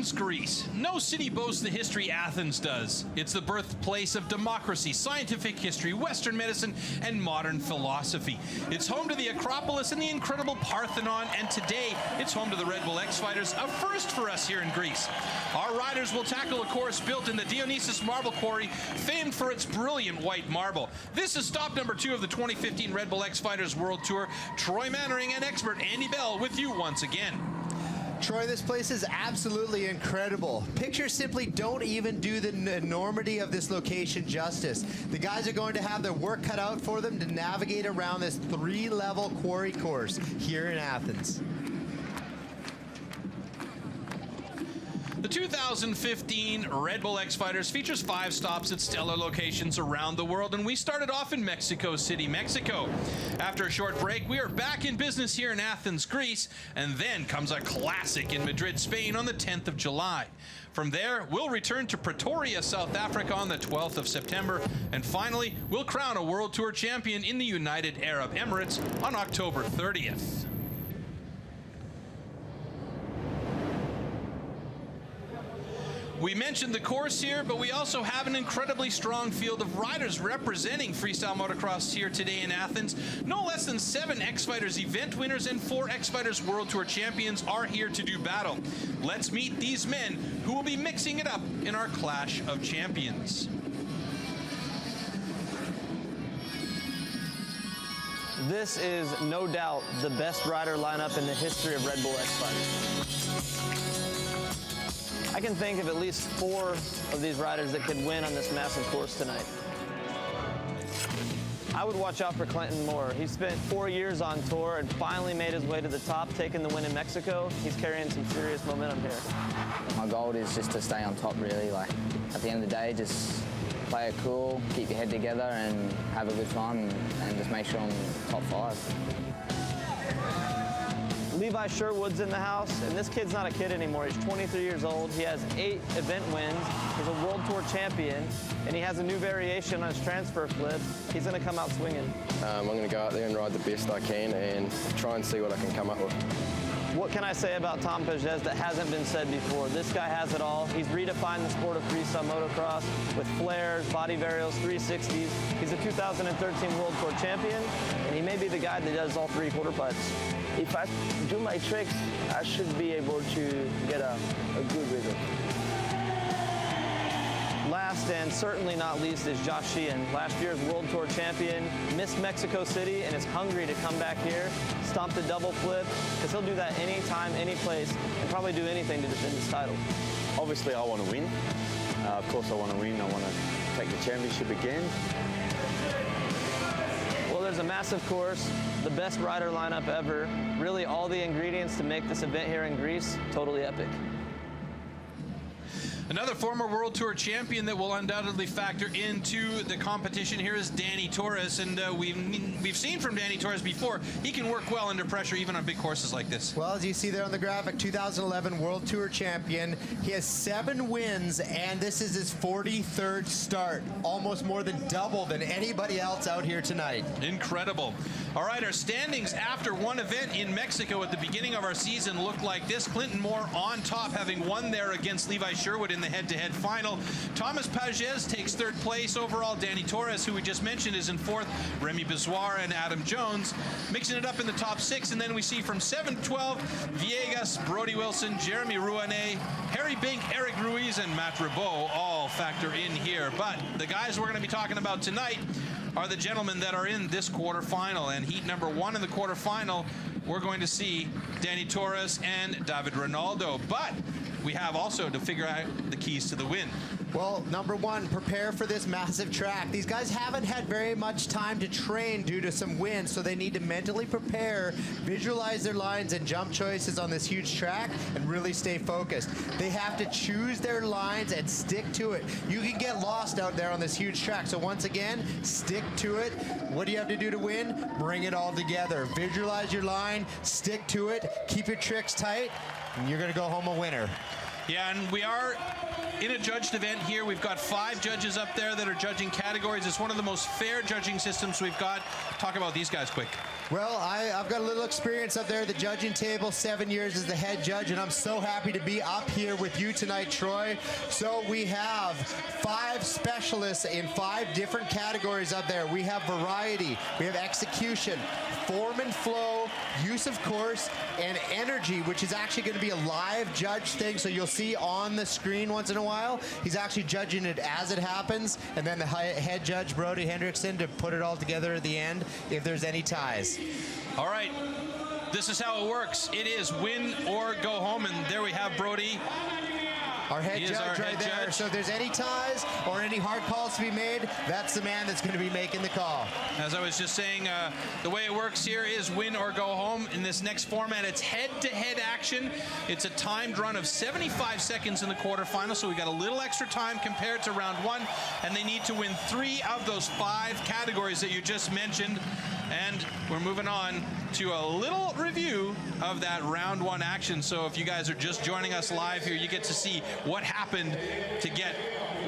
Athens, Greece. No city boasts the history Athens does. It's the birthplace of democracy, scientific history, Western medicine, and modern philosophy. It's home to the Acropolis and the incredible Parthenon, and today it's home to the Red Bull X Fighters, a first for us here in Greece. Our riders will tackle a course built in the Dionyssos Marble Quarry, famed for its brilliant white marble. This is stop number 2 of the 2015 Red Bull X Fighters World Tour. Troy Mannering and expert Andy Bell with you once again. Troy, this place is absolutely incredible. Pictures simply don't even do the enormity of this location justice. The guys are going to have their work cut out for them to navigate around this 3-level quarry course here in Athens. The 2015 Red Bull X Fighters features 5 stops at stellar locations around the world, and we started off in Mexico City, Mexico. After a short break, we are back in business here in Athens, Greece, and then comes a classic in Madrid, Spain on the 10th of July. From there, we'll return to Pretoria, South Africa on the 12th of September, and finally, we'll crown a World Tour champion in the United Arab Emirates on October 30th. We mentioned the course here, but we also have an incredibly strong field of riders representing freestyle motocross here today in Athens. No less than 7 X Fighters event winners and 4 X Fighters World Tour champions are here to do battle. Let's meet these men who will be mixing it up in our Clash of Champions. This is no doubt the best rider lineup in the history of Red Bull X Fighters. I can think of at least 4 of these riders that could win on this massive course tonight. I would watch out for Clinton Moore. He spent 4 years on tour and finally made his way to the top, taking the win in Mexico. He's carrying some serious momentum here. My goal is just to stay on top, really. Like, at the end of the day, just play it cool, keep your head together and have a good time and just make sure I'm top 5. Levi Sherwood's in the house, and this kid's not a kid anymore. He's 23 years old. He has 8 event wins. He's a World Tour champion, and he has a new variation on his transfer flip. He's going to come out swinging. I'm going to go out there and ride the best I can and try and see what I can come up with. What can I say about Tom Pages that hasn't been said before? This guy has it all. He's redefined the sport of freestyle motocross with flares, body varials, 360s. He's a 2013 World Tour champion, and he may be the guy that does all 3 quarter pipes. If I do my tricks, I should be able to get a good rhythm. Last and certainly not least is Josh Sheehan, last year's World Tour champion, missed Mexico City and is hungry to come back here, stomp the double flip, because he'll do that anytime, any place, and probably do anything to defend his title. Obviously, I want to win. Of course, I want to win. I want to take the championship again. Well, there's a massive course, the best rider lineup ever, really all the ingredients to make this event here in Greece totally epic. Another former World Tour champion that will undoubtedly factor into the competition here is Danny Torres, and we've seen from Danny Torres before, he can work well under pressure even on big courses like this. Well, as you see there on the graphic, 2011 World Tour champion. He has 7 wins, and this is his 43rd start, almost more than double than anybody else out here tonight. Incredible. All right, our standings after one event in Mexico at the beginning of our season look like this. Clinton Moore on top, having won there against Levi Sherwood in the head-to-head final. Thomas Pages takes 3rd place overall. Danny Torres, who we just mentioned, is in 4th. Remy Bezoir and Adam Jones mixing it up in the top 6. And then we see from 7 to 12, Viegas, Brody Wilson, Jeremy Rouanet, Harry Bink, Eric Ruiz, and Matt Ribot all factor in here. But the guys we're going to be talking about tonight are the gentlemen that are in this quarterfinal. And heat number 1 in the quarterfinal, we're going to see Danny Torres and David Ronaldo. But we have also to figure out the keys to the win. Well, number 1, prepare for this massive track. These guys haven't had very much time to train due to some wind, so they need to mentally prepare, visualize their lines and jump choices on this huge track, and really stay focused. They have to choose their lines and stick to it. You can get lost out there on this huge track, so once again, stick to it. What do you have to do to win? Bring it all together. Visualize your line, stick to it, keep your tricks tight, and you're going to go home a winner. Yeah, and we are in a judged event here. We've got 5 judges up there that are judging categories. It's one of the most fair judging systems we've got. Talk about these guys quick. Well, I've got a little experience up there at the judging table, 7 years as the head judge, and I'm so happy to be up here with you tonight, Troy. So we have 5 specialists in 5 different categories up there. We have variety, we have execution, form and flow, use of course, and energy, which is actually going to be a live judge thing. So you'll see on the screen once in a while, he's actually judging it as it happens, and then the head judge, Brody Hendrickson, to put it all together at the end if there's any ties. All right, this is how it works. It is win or go home, and there we have Brody. Our head judge right there. So if there's any ties or any hard calls to be made, that's the man that's going to be making the call. As I was just saying, the way it works here is win or go home. In this next format, it's head-to-head action. It's a timed run of 75 seconds in the quarterfinal, so we got a little extra time compared to round 1, and they need to win 3 of those 5 categories that you just mentioned. And we're moving on to a little review of that round 1 action. So if you guys are just joining us live here, you get to see what happened to get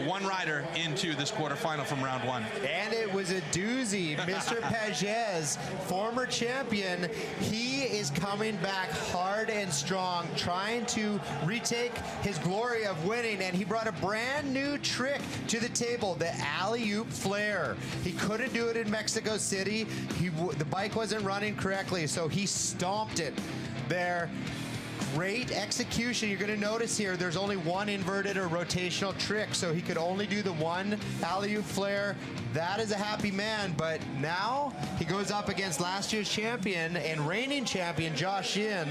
one rider into this quarterfinal from round 1. And it was a doozy. Mr. Pages, former champion, he is coming back hard and strong, trying to retake his glory of winning, and he brought a brand new trick to the table, the alley-oop flare. He couldn't do it in Mexico City. The bike wasn't running correctly, so he stomped it there. Great execution. You're going to notice here there's only one inverted or rotational trick, so he could only do the one alley-oop flare. That is a happy man, but now he goes up against last year's champion and reigning champion Josh Yin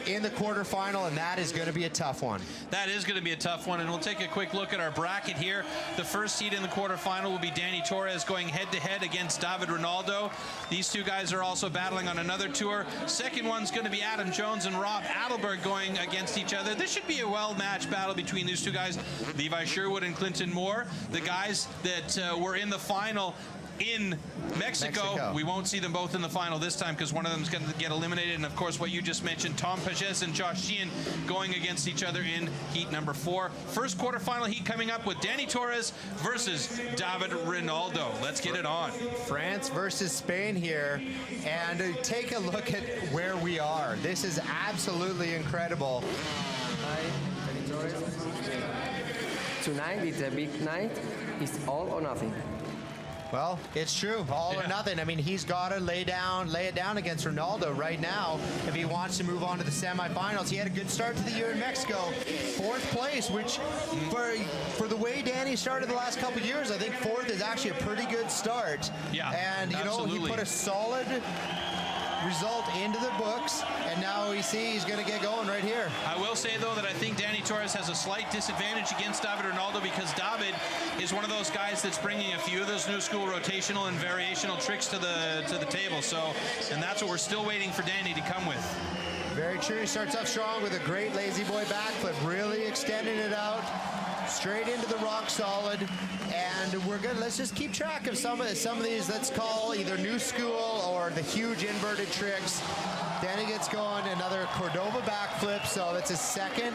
in the quarterfinal, and that is going to be a tough one. That is going to be a tough one, and we'll take a quick look at our bracket here. The first seed in the quarterfinal will be Danny Torres going head-to-head against David Ronaldo. These 2 guys are also battling on another tour. Second one's going to be Adam Jones and Rob Adelberg going against each other. This should be a well-matched battle between these 2 guys, Levi Sherwood and Clinton Moore, the guys that were in the final in Mexico. We won't see them both in the final this time because one of them is going to get eliminated. And of course, what you just mentioned, Tom Pages and Josh Sheehan going against each other in heat number 4. First quarterfinal heat coming up with Danny Torres versus David Ronaldo. Let's get it on. France versus Spain here, and take a look at where we are. This is absolutely incredible. Hi, Danny Torres. Tonight is a big night. It's all or nothing. Well, it's true, all or nothing. I mean, he's got to lay it down against Ronaldo right now if he wants to move on to the semifinals. He had a good start to the year in Mexico, 4th place, which for the way Danny started the last couple of years, I think 4th is actually a pretty good start. Yeah, and you know, he put a solid result into the books, and now we see he's going to get going right here. I will say, though, that I think Danny Torres has a slight disadvantage against David Ronaldo because David is one of those guys that's bringing a few of those new school rotational and variational tricks to the table. So, and that's what we're still waiting for Danny to come with. Very true. He starts off strong with a great lazy boy backflip, really extending it out straight into the rock solid, and we're good. Let's just keep track of some of these. Let's call either new school or the huge inverted tricks. Danny gets going, another Cordova backflip, so that's his 2nd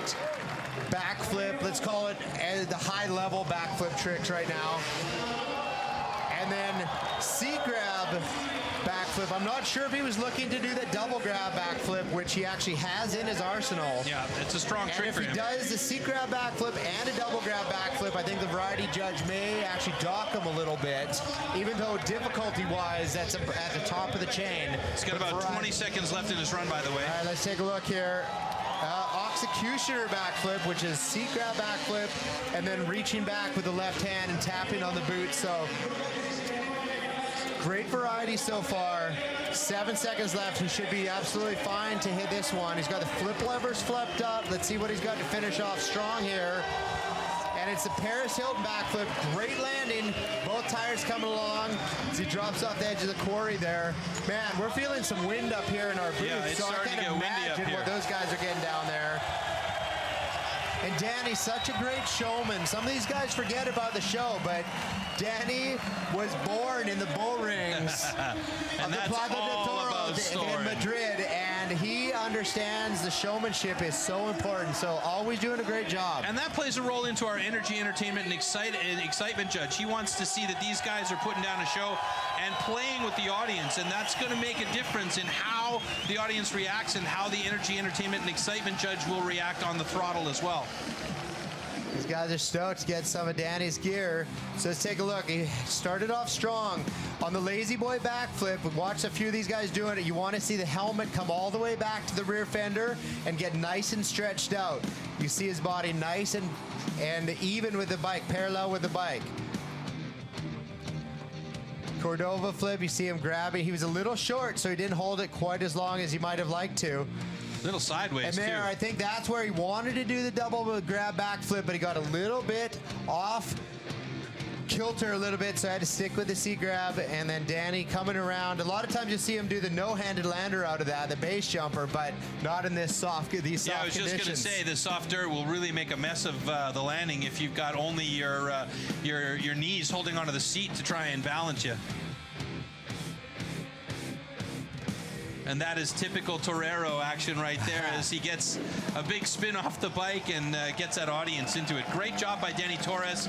backflip. Let's call it the high-level backflip tricks right now. And then C-grab backflip. I'm not sure if he was looking to do the double grab backflip, which he actually has in his arsenal. Yeah, it's a strong trick for him. If he does the C-grab backflip and a double grab backflip, I think the variety judge may actually dock him a little bit, even though difficulty-wise, that's at the top of the chain. He's got about 20 seconds left in his run, by the way. All right, let's take a look here. Executioner backflip, which is C-grab backflip, and then reaching back with the left hand and tapping on the boot. So great variety so far. 7 seconds left. He should be absolutely fine to hit this one. He's got the flip levers flipped up. Let's see what he's got to finish off strong here. And it's a Paris Hilton backflip. Great landing. Both tires coming along as he drops off the edge of the quarry there. Man, we're feeling some wind up here in our booth. Yeah, it's so starting I to can't get windy up imagine here. what those guys are getting down there. And Danny's such a great showman. Some of these guys forget about the show, but Danny was born in the bull rings and of the that's Plaza de all about Toros story. in Madrid, and And he understands the showmanship is so important. So always doing a great job. And that plays a role into our energy, entertainment, and excitement judge. He wants to see that these guys are putting down a show and playing with the audience, and that's going to make a difference in how the audience reacts and how the energy, entertainment, and excitement judge will react on the throttle as well. These guys are stoked to get some of Danny's gear. So let's take a look. He started off strong on the lazy boy backflip. Watch a few of these guys doing it. You want to see the helmet come all the way back to the rear fender and get nice and stretched out. You see his body nice and even with the bike, parallel with the bike. Cordova flip, you see him grabbing. He was a little short, so he didn't hold it quite as long as he might have liked to. Little sideways, and there, too. I think that's where he wanted to do the double grab backflip, but he got a little bit off kilter a little bit, so I had to stick with the C grab. And then Danny coming around. A lot of times you see him do the no-handed lander out of that, the base jumper, but not in this soft conditions. Yeah, I was just going to say, the soft dirt will really make a mess of the landing if you've got only your knees holding onto the seat to try and balance you. And that is typical Torero action right there, as he gets a big spin off the bike and gets that audience into it. Great job by Danny Torres.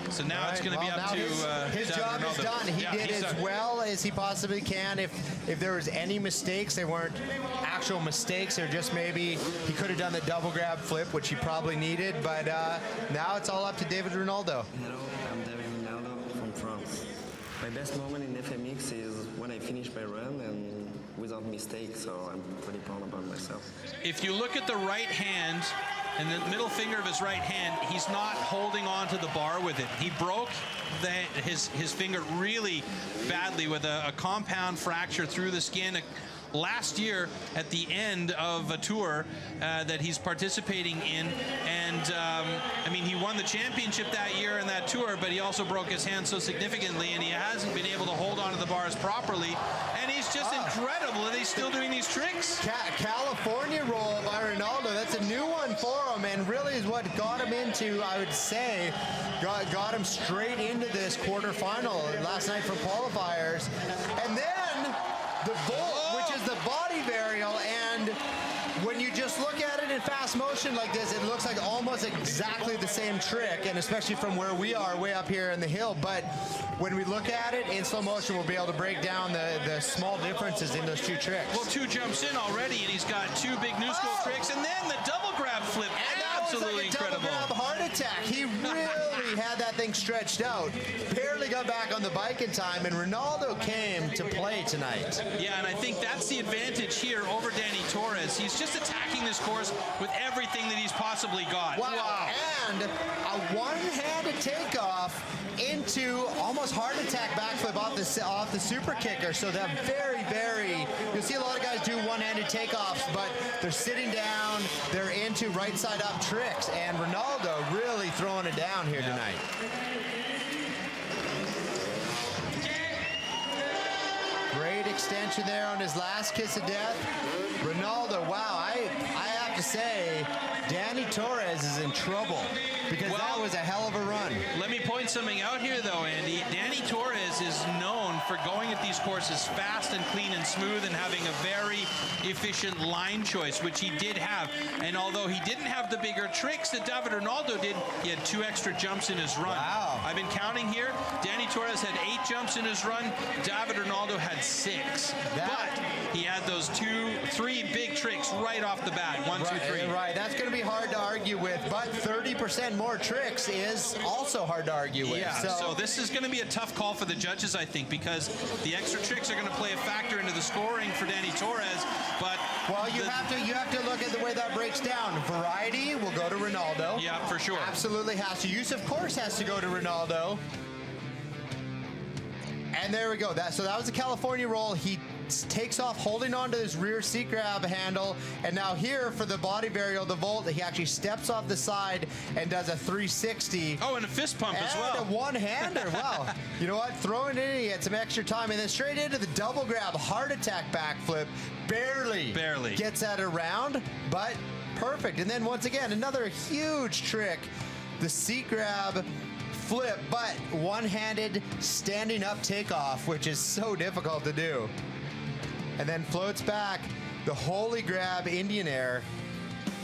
So now it's going to be up to his job Ronaldo. is done. He did as well as he possibly can. If there was any mistakes, they weren't actual mistakes. They're just maybe he could have done the double grab flip, which he probably needed. But now it's all up to David Ronaldo. Hello, I'm David Ronaldo from France. My best moment in FMX is when I finish my run and without mistake, so I'm pretty proud about myself. If you look at the right hand and the middle finger of his right hand, he's not holding on to the bar with it. He broke his finger really badly with a compound fracture through the skin last year at the end of a tour that he's participating in. And I mean, he won the championship that year in that tour, but he also broke his hand so significantly, and he hasn't been able to hold onto the bars properly. And he's just incredible that he's still doing these tricks. California roll by Ronaldo. That's a new one for him, and really is what got him into, I would say, got him straight into this quarterfinal last night for qualifiers. And then the vault, which is the body varial, and when you just look at it in fast motion like this, it looks like almost exactly the same trick, and especially from where we are, way up here in the hill. But when we look at it in slow motion, we'll be able to break down the small differences in those two tricks. Well, two jumps in already, and he's got two big new school tricks, and then the double grab flip. And absolutely like a incredible. Double grab heart attack. He really had that thing stretched out. Barely got back on the bike in time, and Ronaldo came to play tonight. Yeah, and I think that's the advantage here over Danny Torres. He's just attacking this course with everything that he's possibly got. Wow. And a one-handed takeoff into almost heart attack backflip off the super kicker. So that you'll see a lot of guys do one-handed takeoffs, but they're sitting down, they're into right side up tricks, and Ronaldo really throwing it down here tonight. Great extension there on his last kiss of death. Ronaldo, wow, I have to say, Danny Torres is in trouble because that was a hell of a run. Let me point something out here, though, Andy. Danny Torres is known for going at these courses fast and clean and smooth and having a very efficient line choice, which he did have. And although he didn't have the bigger tricks that David Ronaldo did, he had 2 extra jumps in his run. Wow. I've been counting here. Danny Torres had 8 jumps in his run. David Ronaldo had 6. But he had those 3 big tricks right off the bat. 1, 2, 3. Right, that's going to be hard to argue with, but 30% more tricks is also hard to argue with. Yeah, so this is going to be a tough call for the judges, I think, because the extra tricks are going to play a factor into the scoring for Danny Torres. But well, you have to look at the way that breaks down. Variety will go to Ronaldo. Yeah, for sure. Absolutely has to. Use, of course, has to go to Ronaldo. And there we go. So that was a California roll. He takes off holding onto his rear seat grab handle, and now here for the body varial, the vault, he actually steps off the side and does a 360. Oh, and a fist pump as well. And a one-hander. Wow. You know what? Throwing it in, he had some extra time, and then straight into the double grab heart attack backflip. Barely gets that around, but perfect. And then once again, another huge trick, the seat grab flip, but one-handed standing up takeoff, which is so difficult to do. And then floats back. the holy grab Indian air.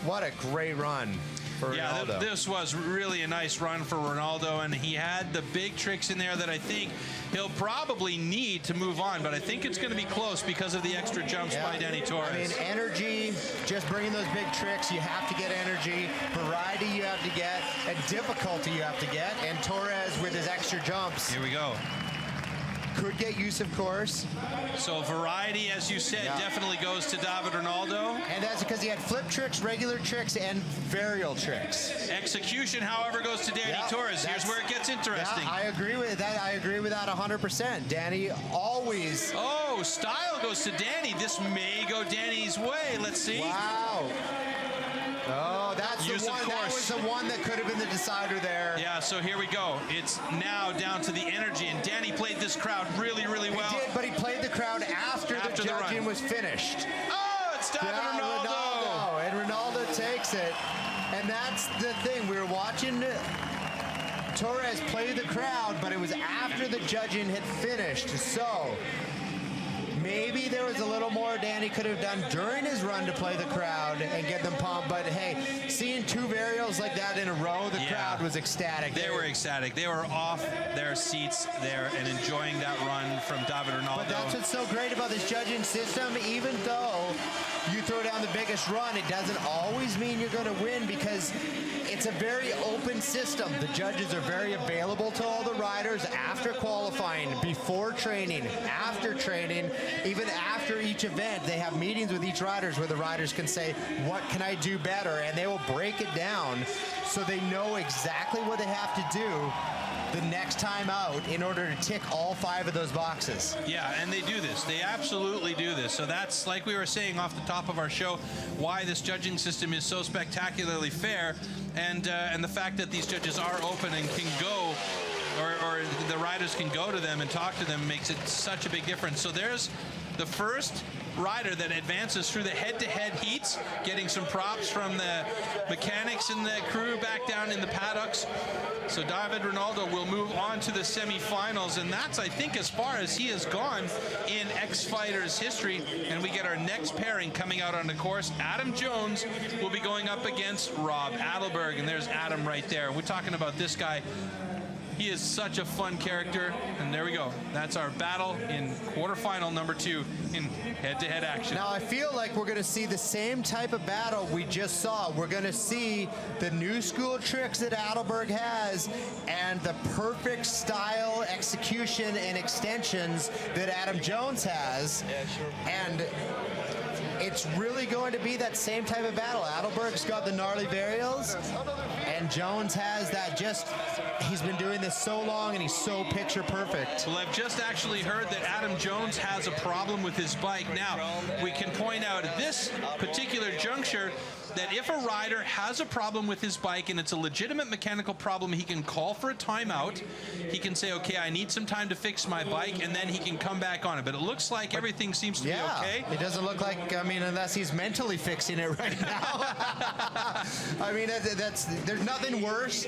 What a great run for Ronaldo. Yeah, this was really a nice run for Ronaldo, and he had the big tricks in there that I think he'll probably need to move on, but I think it's going to be close because of the extra jumps by Dani Torres. I mean, energy, just bringing those big tricks, you have to get energy, variety you have to get, and difficulty you have to get, and Torres with his extra jumps. Here we go. Could get use, of course. So variety, as you said, definitely goes to David Ronaldo. And that's because he had flip tricks, regular tricks, and varial tricks. Execution, however, goes to Dani Torres. Here's where it gets interesting. Yeah, I agree with that. I agree with that 100%. Danny always. Oh, style goes to Danny. This may go Danny's way. Let's see. Wow. Oh, that's Use the one. That was the one that could have been the decider there. Yeah, so here we go. It's now down to the energy, and Danny played this crowd really, really well. He did, but he played the crowd after the judging was finished. Oh, it's David Ronaldo. And Ronaldo takes it. And that's the thing. We were watching Torres play the crowd, but it was after the judging had finished. So maybe there was a little more Danny could have done during his run to play the crowd and get them pumped. But hey, seeing two varials like that in a row, the crowd was ecstatic. They were ecstatic. They were off their seats there and enjoying that run from David Ronaldo. But that's what's so great about this judging system. Even though you throw down the biggest run, it doesn't always mean you're going to win because it's a very open system. The judges are very available to all the riders after qualifying, before training, after training, even after each event. They have meetings with each riders where the riders can say, what can I do better? And they will break it down so they know exactly what they have to do the next time out in order to tick all 5 of those boxes. Yeah, and they do this. They absolutely do this. So that's, like we were saying off the top of our show, why this judging system is so spectacularly fair, and the fact that these judges are open and can go, or the riders can go to them and talk to them, makes it such a big difference. So there's the first rider that advances through the head-to-head heats, getting some props from the mechanics and the crew back down in the paddocks. So David Ronaldo will move on to the semifinals, and that's, I think, as far as he has gone in X-Fighters history. And we get our next pairing coming out on the course. Adam Jones will be going up against Rob Adelberg, and there's Adam right there. We're talking about this guy. He is such a fun character, and there we go. That's our battle in quarterfinal number 2 in head-to-head action. Now I feel like we're going to see the same type of battle we just saw. We're going to see the new school tricks that Adelberg has and the perfect style, execution, and extensions that Adam Jones has. And it's really going to be that same type of battle. Adelberg's got the gnarly varials, and Jones has that he's been doing this so long, and he's so picture perfect. Well, I've just actually heard that Adam Jones has a problem with his bike. Now, we can point out at this particular juncture that if a rider has a problem with his bike and it's a legitimate mechanical problem, he can call for a timeout. He can say, okay, I need some time to fix my bike, and then he can come back on it. But it looks like everything seems to be okay. It doesn't look like, I mean, unless he's mentally fixing it right now. I mean, there's nothing worse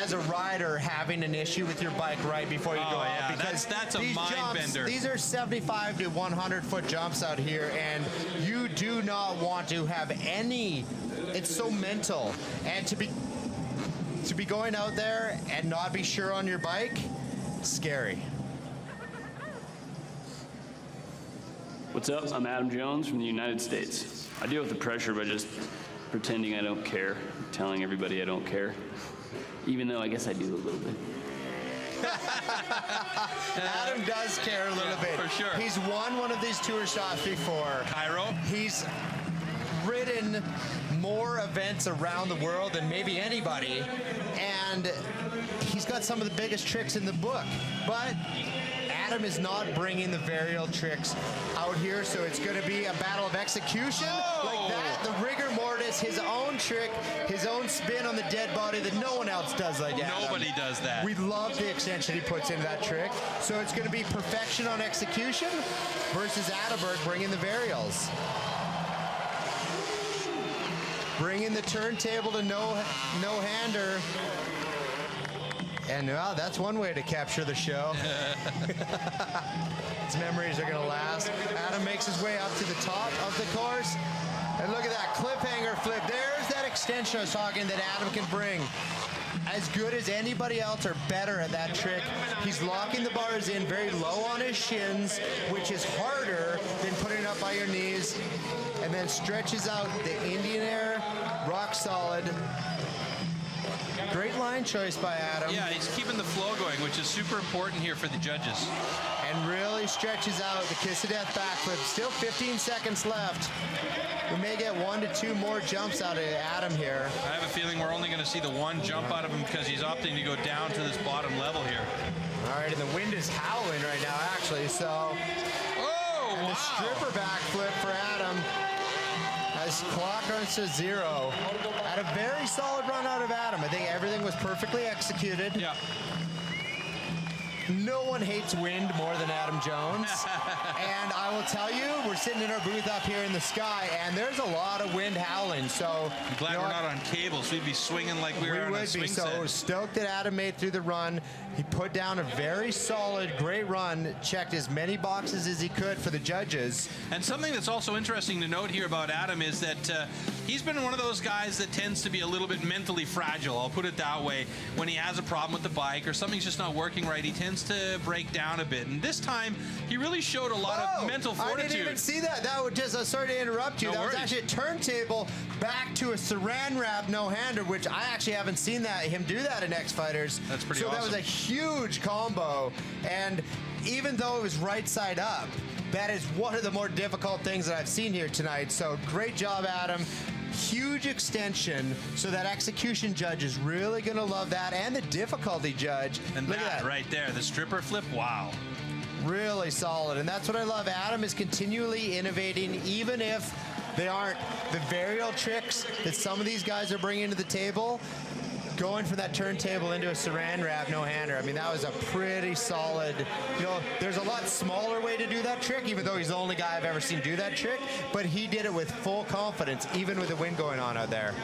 as a rider having an issue with your bike right before you go out. Yeah, because that's a mind bender. These are 75 to 100 foot jumps out here, and you do not want to have any. It's so mental, and to be going out there and not be sure on your bike, scary. What's up? I'm Adam Jones from the United States. I deal with the pressure by just pretending I don't care, telling everybody I don't care, even though I guess I do a little bit. Adam does care a little bit. For sure. He's won one of these tour shots before. Cairo. He's ridden more events around the world than maybe anybody, and he's got some of the biggest tricks in the book. But Adam is not bringing the varial tricks out here, so it's going to be a battle of execution like that. The rigor mortis, his own trick, his own spin on the dead body that no one else does like Adam. Nobody does that. We love the extension he puts into that trick. So it's going to be perfection on execution versus Adelberg bringing the varials. Bringing the turntable to no-hander. And well, that's one way to capture the show. His memories are going to last. Adam makes his way up to the top of the course. And look at that cliffhanger flip. There's that extension I was talking that Adam can bring. As good as anybody else or better at that trick. He's locking the bars in very low on his shins, which is harder than putting it up by your knees. And then stretches out the Indian air, rock solid. Great line choice by Adam. Yeah, he's keeping the flow going, which is super important here for the judges. And really stretches out the kiss of death backflip. Still 15 seconds left. We may get 1 to 2 more jumps out of Adam here. I have a feeling we're only going to see the one jump out of him because he's opting to go down to this bottom level here. All right, and the wind is howling right now, actually, so. Oh, and wow. the stripper backflip for Adam. As clock runs to 0. Had a very solid run out of Adam. I think everything was perfectly executed. Yeah. No one hates wind more than Adam Jones. And I will tell you, we're sitting in our booth up here in the sky, and there's a lot of wind howling. So I'm glad we're not on cables. We'd be swinging like we were on a swing set. So stoked that Adam made through the run. He put down a very solid, great run, checked as many boxes as he could for the judges. And something that's also interesting to note here about Adam is that he's been one of those guys that tends to be a little bit mentally fragile, I'll put it that way. When he has a problem with the bike or something's just not working right, he tends to break down a bit. And this time, he really showed a lot of mental fortitude. I didn't even see that. That was just, sorry to interrupt you. No that worries. was actually a turntable back to a saran wrap no-hander, which I actually haven't seen him do that in X Fighters. That's pretty awesome. So that was a huge combo. And even though it was right side up, that is one of the more difficult things that I've seen here tonight. So great job, Adam. Huge extension, so that execution judge is really going to love that, and the difficulty judge. And look at that right there, the stripper flip, wow. Really solid, and that's what I love. Adam is continually innovating, even if they aren't the varial tricks that some of these guys are bringing to the table. Going from that turntable into a saran wrap no-hander, I mean, that was a pretty solid, there's a lot smaller way to do that trick, even though he's the only guy I've ever seen do that trick, but he did it with full confidence, even with the wind going on out there.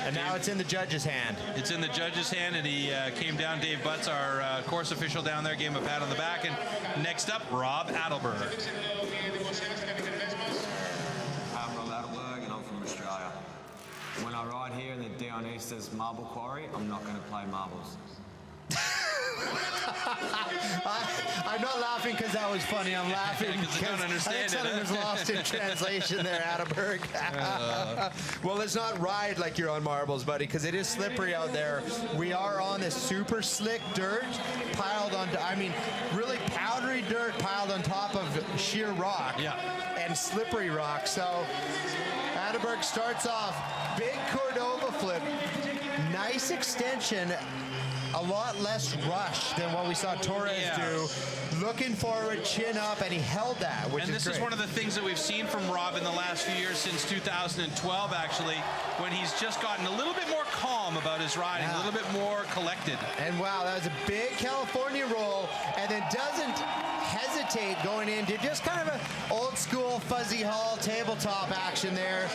And now it's in the judge's hand. It's in the judge's hand, and he came down. Dave Butts, our course official down there, gave him a pat on the back. And next up, Rob Adelberg. I'm Rob Adelberg, and I'm from Australia. When I ride here in the Dionyssos Marble Quarry, I'm not going to play marbles. I'm not laughing because that was funny. I'm laughing because I don't understand something was lost in translation there, Adelberg. Well, let's not ride like you're on marbles, buddy, because it is slippery out there. We are on this super slick dirt piled on, really powdery dirt piled on top of sheer rock and slippery rock. So Adelberg starts off, big Cordova flip, nice extension. A lot less rush than what we saw Torres do. Looking forward, chin up, and he held that, which is great. And this is one of the things that we've seen from Rob in the last few years, since 2012, actually, when he's just gotten a little bit more calm about his riding, a little bit more collected. And wow, that was a big California roll, and then doesn't hesitate going into just kind of an old school fuzzy hull tabletop action there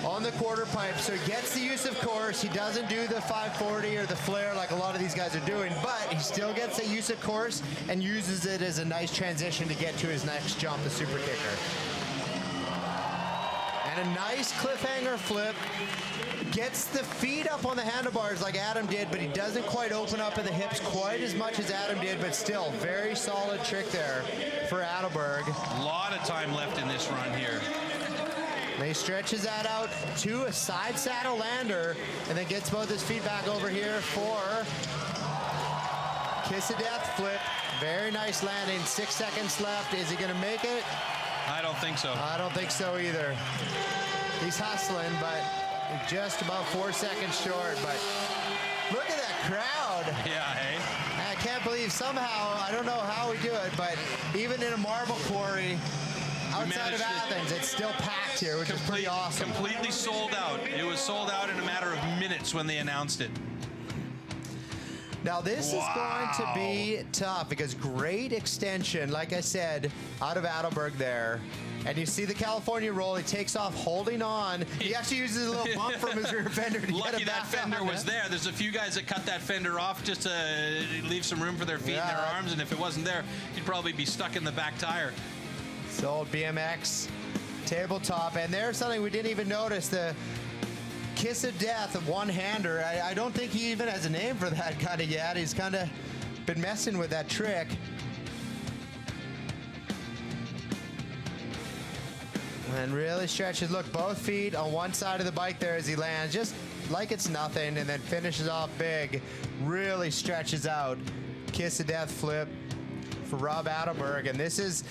on the quarter pipe. So he gets the use of course. He doesn't do the 540 or the flare like a lot of these guys are doing, but he still gets the use of course and uses it as a nice transition to get to his next jump, the super kicker. And a nice cliffhanger flip. Gets the feet up on the handlebars like Adam did, but he doesn't quite open up at the hips quite as much as Adam did, but still very solid trick there for Adelberg. A lot of time left in this run here. And he stretches that out to a side saddle lander and then gets both his feet back over here for kiss of death flip. Very nice landing. 6 seconds left. Is he going to make it? I don't think so. I don't think so either. He's hustling, but just about 4 seconds short. But look at that crowd. Yeah, hey? I can't believe somehow, I don't know how we do it, but even in a marble quarry, outside of Athens, it's still packed here, which is pretty awesome. Completely sold out. It was sold out in a matter of minutes when they announced it. Now this is going to be tough because great extension, like I said, out of Adelberg there. And you see the California roll, he takes off holding on. He actually uses a little bump from his rear fender to Lucky get it that back fender on. was there. There's a few guys that cut that fender off just to leave some room for their feet and their arms, and if it wasn't there, you'd probably be stuck in the back tire. So old BMX tabletop, and there's something we didn't even notice, the kiss of death of one-hander. I don't think he even has a name for that kind of yet. He's kind of been messing with that trick. And really stretches. Look, both feet on one side of the bike there as he lands, just like it's nothing, and then finishes off big. Really stretches out. Kiss of death flip for Rob Adelberg, and this is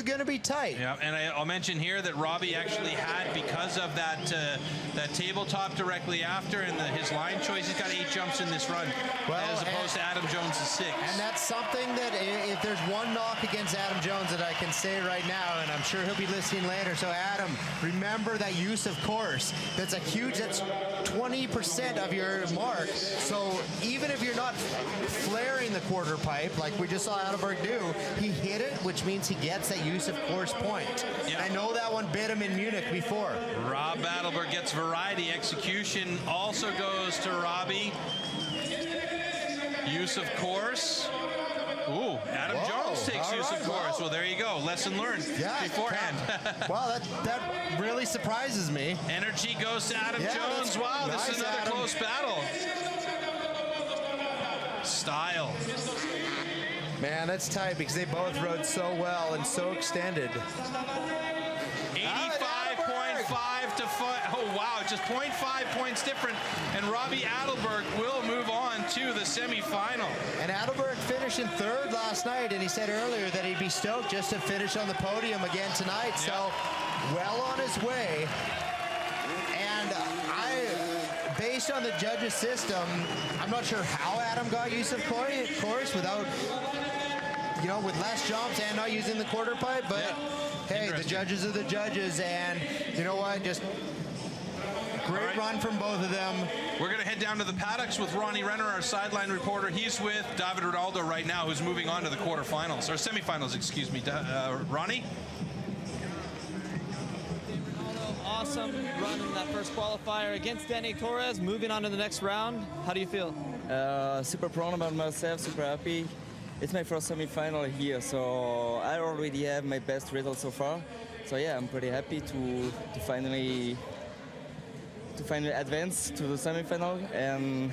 going to be tight. Yeah, and I'll mention here that Robbie actually had, because of that that tabletop directly after and his line choice, he's got 8 jumps in this run, as opposed to Adam Jones' 6. And that's something that if there's one knock against Adam Jones that I can say right now, and I'm sure he'll be listening later. So Adam, remember that use of course. That's 20% of your mark. So even if you're not flaring the quarter pipe like we just saw Adelberg do, he hit it, which means he gets that use of course point. Yeah. And I know that one bit him in Munich before. Rob Adelberg gets variety. Execution also goes to Robbie. Use of course. Ooh, Adam Jones takes use of course. Well, there you go. Lesson learned beforehand. Wow, that really surprises me. Energy goes to Adam Jones. Wow, nice, this is another close battle. Style. Man, that's tight because they both rode so well and so extended. 85.5 to 5. Oh, wow, just 0.5 points different. And Robbie Adelberg will move on to the semifinal. And Adelberg finished in 3rd last night, and he said earlier that he'd be stoked just to finish on the podium again tonight. So, well on his way. And based on the judges' system, I'm not sure how Adam got use of course without, with less jumps and not using the quarter pipe, but hey, the judges are the judges, and you know what, just great run from both of them. We're going to head down to the paddocks with Ronnie Renner, our sideline reporter. He's with David Ronaldo right now, who's moving on to the quarterfinals, or semifinals, excuse me. Ronnie? Awesome run in that first qualifier against Danny Torres, moving on to the next round. How do you feel? Super proud about myself, super happy. It's my first semi-final here, so I already have my best result so far. So yeah, I'm pretty happy to finally advance to the semi-final, and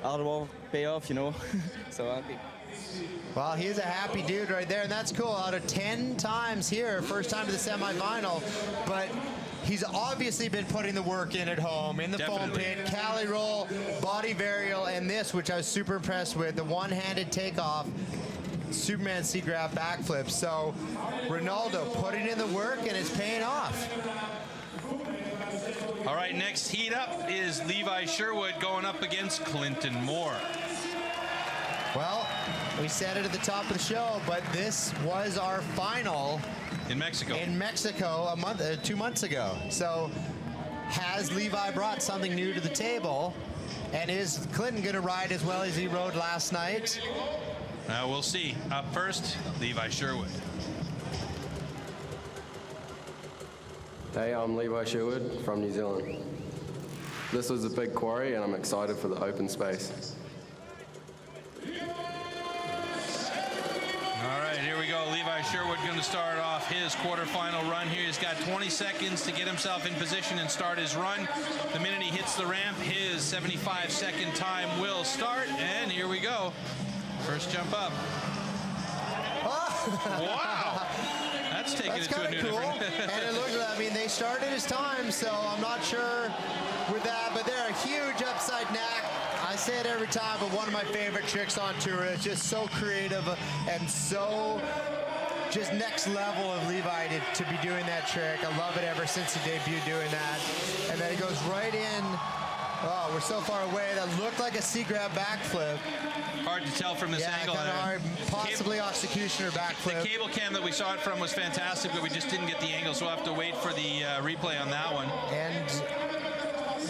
hard work pay off, so happy. Well, he's a happy dude right there, and that's cool. Out of 10 times here, first time to the semi-final, but he's obviously been putting the work in at home, in the foam pit, Cali roll, body varial, and this, which I was super impressed with, the one-handed takeoff, Superman C-grab backflip. So Ronaldo putting in the work, and it's paying off. All right, next heat up is Levi Sherwood going up against Clinton Moore. Well, we said it at the top of the show, but this was our final in Mexico. In Mexico 2 months ago. So has Levi brought something new to the table? And is Clinton going to ride as well as he rode last night? We'll see. Up first, Levi Sherwood. Hey, I'm Levi Sherwood from New Zealand. This was a big quarry, and I'm excited for the open space. All right, here we go. Levi Sherwood going to start off his quarterfinal run here. He's got 20 seconds to get himself in position and start his run. The minute he hits the ramp, his 75-second time will start. And here we go. First jump up. Wow. That's taking it to a new different... And it looks, they started his time, so I'm not sure with that, but they're a huge upside knack. I say it every time, but one of my favorite tricks on tour. It's just so creative and so just next level of Levi to be doing that trick. I love it ever since he debuted doing that. And then he goes right in. Oh, we're so far away. That looked like a C-grab backflip. Hard to tell from this angle. Kind of hard. Possibly executioner backflip. The cable cam that we saw it from was fantastic, but we just didn't get the angle, so we'll have to wait for the replay on that one. And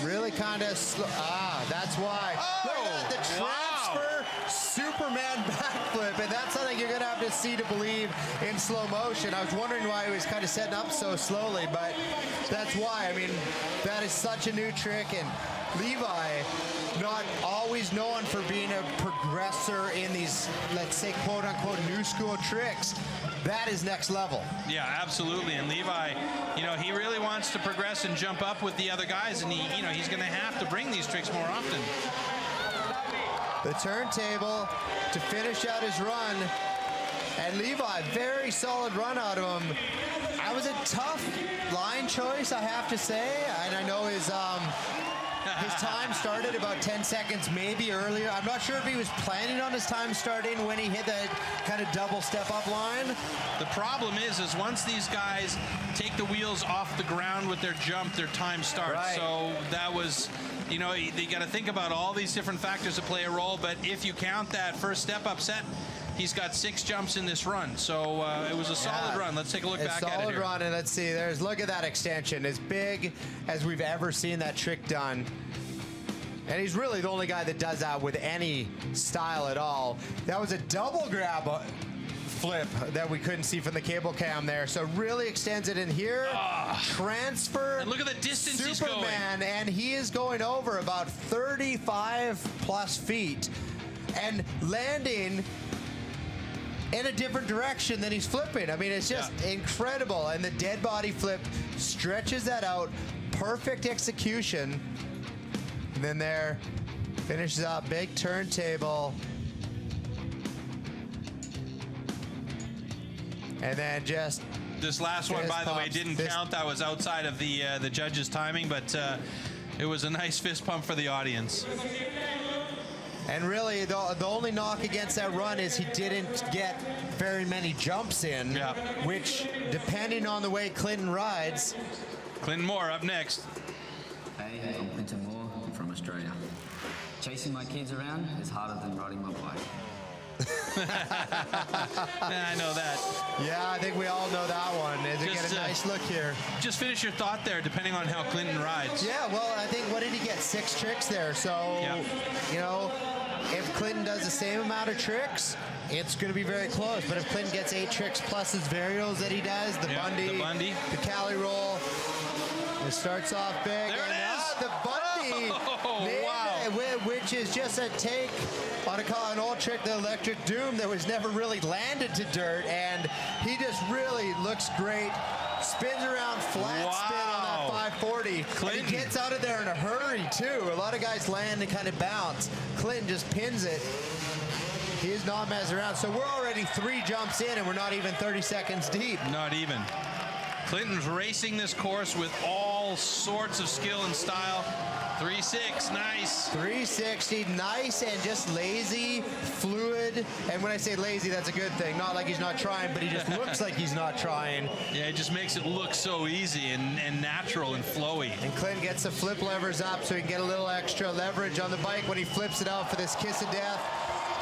really kind of slow. That's why. Oh, look at that, the transfer Superman backflip, and that's something you're going to have to see to believe in slow motion. I was wondering why he was kind of setting up so slowly, but that's why. I mean, that is such a new trick, and Levi, not always known for being a progressor in these, let's say, quote-unquote, new school tricks. That is next level. Yeah, absolutely. And Levi, you know, he really wants to progress and jump up with the other guys, and he, you know, he's going to have to bring these tricks more often. The turntable to finish out his run. And Levi, very solid run out of him. That was a tough line choice, I have to say. And I know his time started about 10 seconds maybe earlier. I'm not sure if he was planning on his time starting when he hit that kind of double step-up line. The problem is once these guys take the wheels off the ground with their jump, their time starts. Right. So that was, you know, they got to think about all these different factors that play a role. But if you count that first step-up set, he's got 6 jumps in this run. So it was a solid run. Let's take a look back at it here. Solid run, and let's see. Look at that extension. As big as we've ever seen that trick done. And he's really the only guy that does that with any style at all. That was a double grab flip that we couldn't see from the cable cam there. So really extends it in here. Transfer. And look at the distance he's going. Superman, and he is going over about 35 plus feet and landing in a different direction than he's flipping. I mean, it's just incredible. And the dead body flip stretches that out. Perfect execution. And then there, finishes up, big turntable. And then just... This last one, by the way, didn't count. That was outside of the judges' timing, but it was a nice fist pump for the audience. And really, the only knock against that run is he didn't get very many jumps in, which, depending on the way Clinton rides... Clinton Moore up next. Hey, I'm Clinton Moore. I'm from Australia. Chasing my kids around is harder than riding my bike. I know that. Yeah, I think we all know that one. As we get a nice look here. Just finish your thought there, depending on how Clinton rides. Yeah, well, I think, what did he get? 6 tricks there. So, you know, if Clinton does the same amount of tricks, it's going to be very close. But if Clinton gets 8 tricks plus his varials that he does, the Bundy, the Cali roll, it starts off big. There it is. The Bundy, which is just a take on an old trick, the Electric Doom, that was never really landed to dirt, and he just really looks great. Spins around flat spin on that 540. Clinton. And he gets out of there in a hurry, too. A lot of guys land and kind of bounce. Clinton just pins it. He is not messing around. So we're already 3 jumps in, and we're not even 30 seconds deep. Not even. Clinton's racing this course with all sorts of skill and style. 3.6, nice. 360, nice and just lazy, fluid. And when I say lazy, that's a good thing. Not like he's not trying, but he just looks like he's not trying. Yeah, it just makes it look so easy and natural and flowy. And Clinton gets the flip levers up so he can get a little extra leverage on the bike when he flips it out for this kiss of death.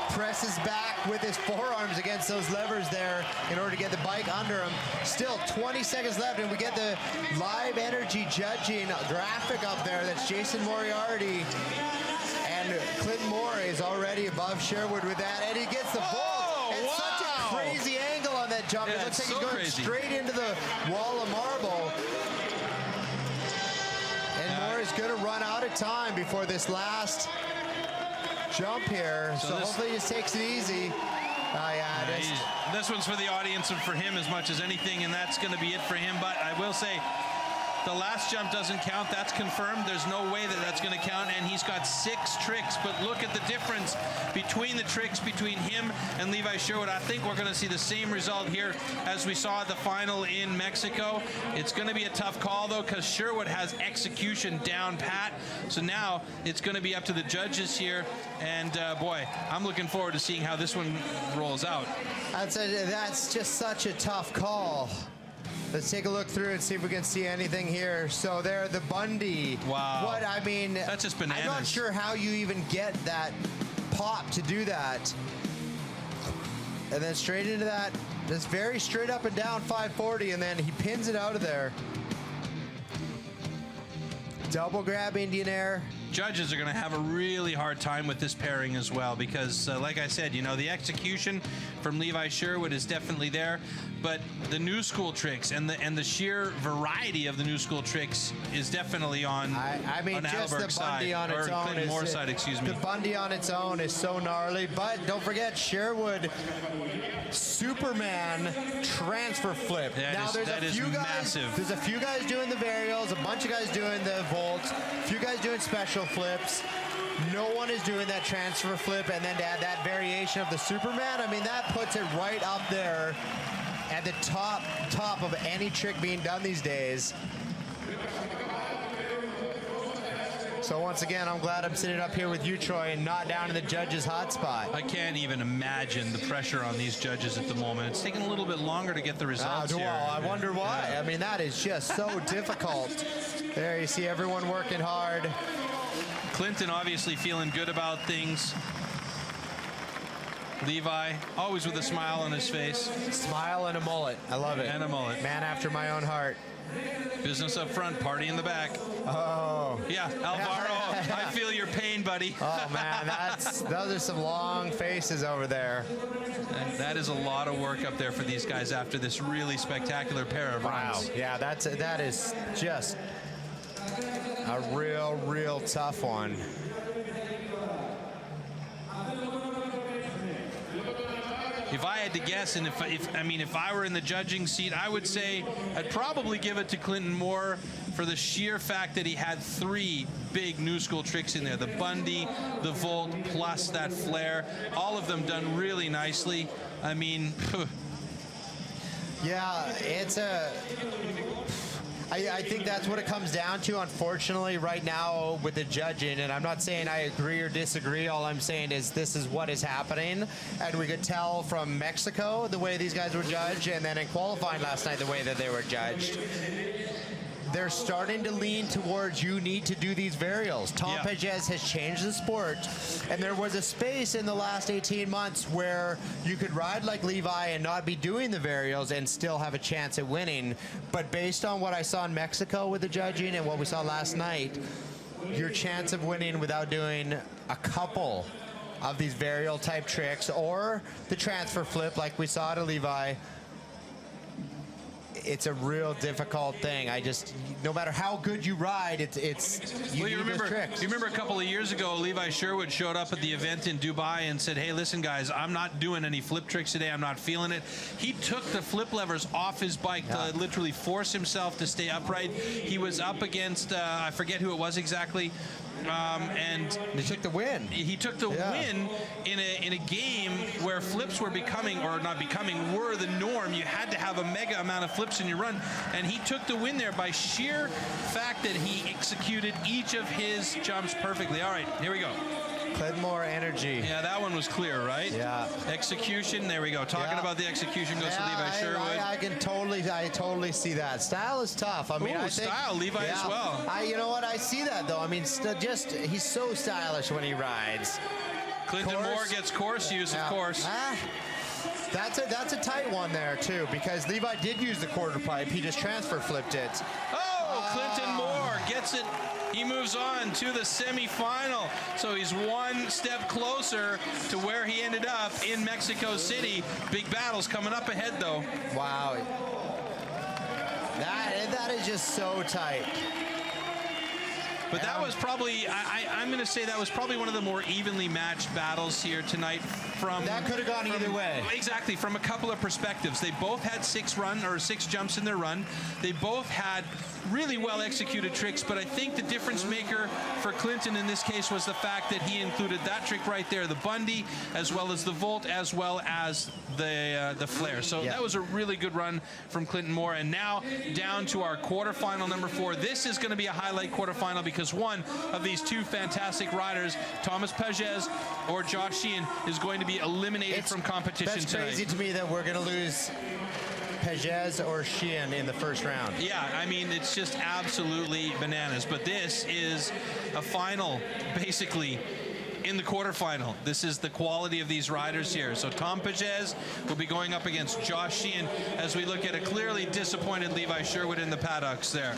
Presses back with his forearms against those levers there in order to get the bike under him. Still 20 seconds left, and we get the live energy judging graphic up there. That's Jason Moriarty. And Clinton Moore is already above Sherwood with that, and he gets the vault. And such a crazy angle on that jump. It looks like he's going straight into the wall of marble. And Moore is going to run out of time before this last jump here, so hopefully he just takes it easy. This one's for the audience and for him as much as anything, and that's going to be it for him. But I will say, the last jump doesn't count. That's confirmed. There's no way that that's going to count, and he's got 6 tricks. But look at the difference between the tricks between him and Levi Sherwood. I think we're going to see the same result here as we saw at the final in Mexico. It's going to be a tough call, though, because Sherwood has execution down pat. So now it's going to be up to the judges here. And, boy, I'm looking forward to seeing how this one rolls out. That's just such a tough call. Let's take a look through and see if we can see anything here. So there, the Bundy. Wow. What, I mean, that's just bananas. I'm not sure how you even get that pop to do that. And then straight into that, just very straight up and down 540, and then he pins it out of there. Double grab Indian air. judges are going to have a really hard time with this pairing as well because, like I said, you know, the execution from Levi Sherwood is definitely there, but the new school tricks and the sheer variety of the new school tricks is definitely on I mean, just the Alberg's Bundy side, on its or own Clinton Moore's side, excuse me. The Bundy on its own is so gnarly, but don't forget Sherwood Superman transfer flip. That is massive. There's a few guys doing the varials, a bunch of guys doing the vaults, a few guys doing special flips. No one is doing that transfer flip, and then to add that variation of the Superman, I mean, that puts it right up there at the top of any trick being done these days. So once again, I'm glad I'm sitting up here with you, Troy, and not down in the judges' hot spot. I can't even imagine the pressure on these judges at the moment. It's taking a little bit longer to get the results here. Well, I wonder why. Yeah. I mean, that is just so difficult. There, you see everyone working hard. Clinton obviously feeling good about things. Levi, always with a smile on his face. Smile and a mullet. I love it. And a mullet. Man after my own heart. Business up front, party in the back. Oh. Yeah, Alvaro, I feel your pain, buddy. Oh, man, those are some long faces over there. That is a lot of work up there for these guys after this really spectacular pair of runs. Yeah, that is just a real tough one. If I had to guess, and if I were in the judging seat, I would say I'd probably give it to Clinton Moore for the sheer fact that he had 3 big new school tricks in there. The Bundy, the Volt, plus that flare. All of them done really nicely. I mean, yeah, it's a... I think that's what it comes down to, unfortunately, right now with the judging. And I'm not saying I agree or disagree. All I'm saying is this is what is happening. And we could tell from Mexico the way these guys were judged, and then in qualifying last night the way that they were judged. They're starting to lean towards you need to do these varials. Tom Pages has changed the sport, and there was a space in the last 18 months where you could ride like Levi and not be doing the varials and still have a chance at winning. But based on what I saw in Mexico with the judging and what we saw last night, your chance of winning without doing a couple of these varial type tricks or the transfer flip like we saw to Levi, it's a real difficult thing. No matter how good you ride, you remember a couple of years ago, Levi Sherwood showed up at the event in Dubai and said, hey, listen, guys, I'm not doing any flip tricks today. I'm not feeling it. He took the flip levers off his bike to literally force himself to stay upright. He was up against, I forget who it was exactly, and he took the win. He took the win in a game where flips were were the norm. You had to have a mega amount of flips in your run, and he took the win there by sheer fact that he executed each of his jumps perfectly. All right, here we go. More energy. Yeah, that one was clear, right? Yeah. Execution, there we go. Talking about the execution goes to Levi Sherwood. I totally see that. Style is tough. I mean, I think style, Levi as well. You know what? I see that though. I mean, he's so stylish when he rides. Clinton Moore gets course use, of course. That's a tight one there too, because Levi did use the quarter pipe. He just transfer flipped it. Oh, Clinton Moore gets it. He moves on to the semifinal. So he's one step closer to where he ended up in Mexico City. Big battles coming up ahead, though. Wow. That is just so tight. But that was probably, I'm going to say that was probably one of the more evenly matched battles here tonight. That could have gone either way. Exactly, from a couple of perspectives. They both had 6 jumps in their run. They both had really well executed tricks, but I think the difference maker for Clinton in this case was the fact that he included that trick right there, the Bundy, as well as the Volt, as well as the flare. So that was a really good run from Clinton Moore. And now down to our quarterfinal number 4. This is going to be a highlight quarterfinal because one of these 2 fantastic riders, Thomas Pages or Josh Sheehan, is going to be eliminated from competition tonight. That's crazy to me that we're going to lose Pages or Sheehan in the first round. Yeah, I mean, it's just absolutely bananas. But this is a final, basically, in the quarterfinal. This is the quality of these riders here. So Tom Pages will be going up against Josh Sheehan as we look at a clearly disappointed Levi Sherwood in the paddocks there.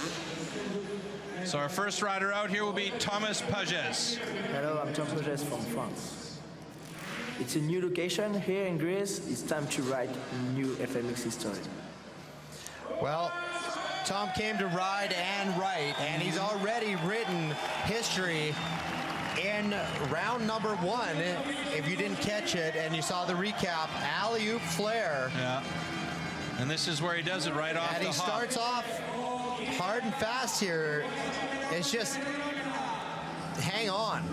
So our first rider out here will be Thomas Pages. Hello, I'm Tom Pages from France. It's a new location here in Greece. It's time to write new FMX history. Well, Tom came to ride and write, and he's already written history in round number 1. If you didn't catch it and you saw the recap, alley-oop flare. Yeah. And this is where he does it right off the hop. And he starts off hard and fast here. It's just hang on.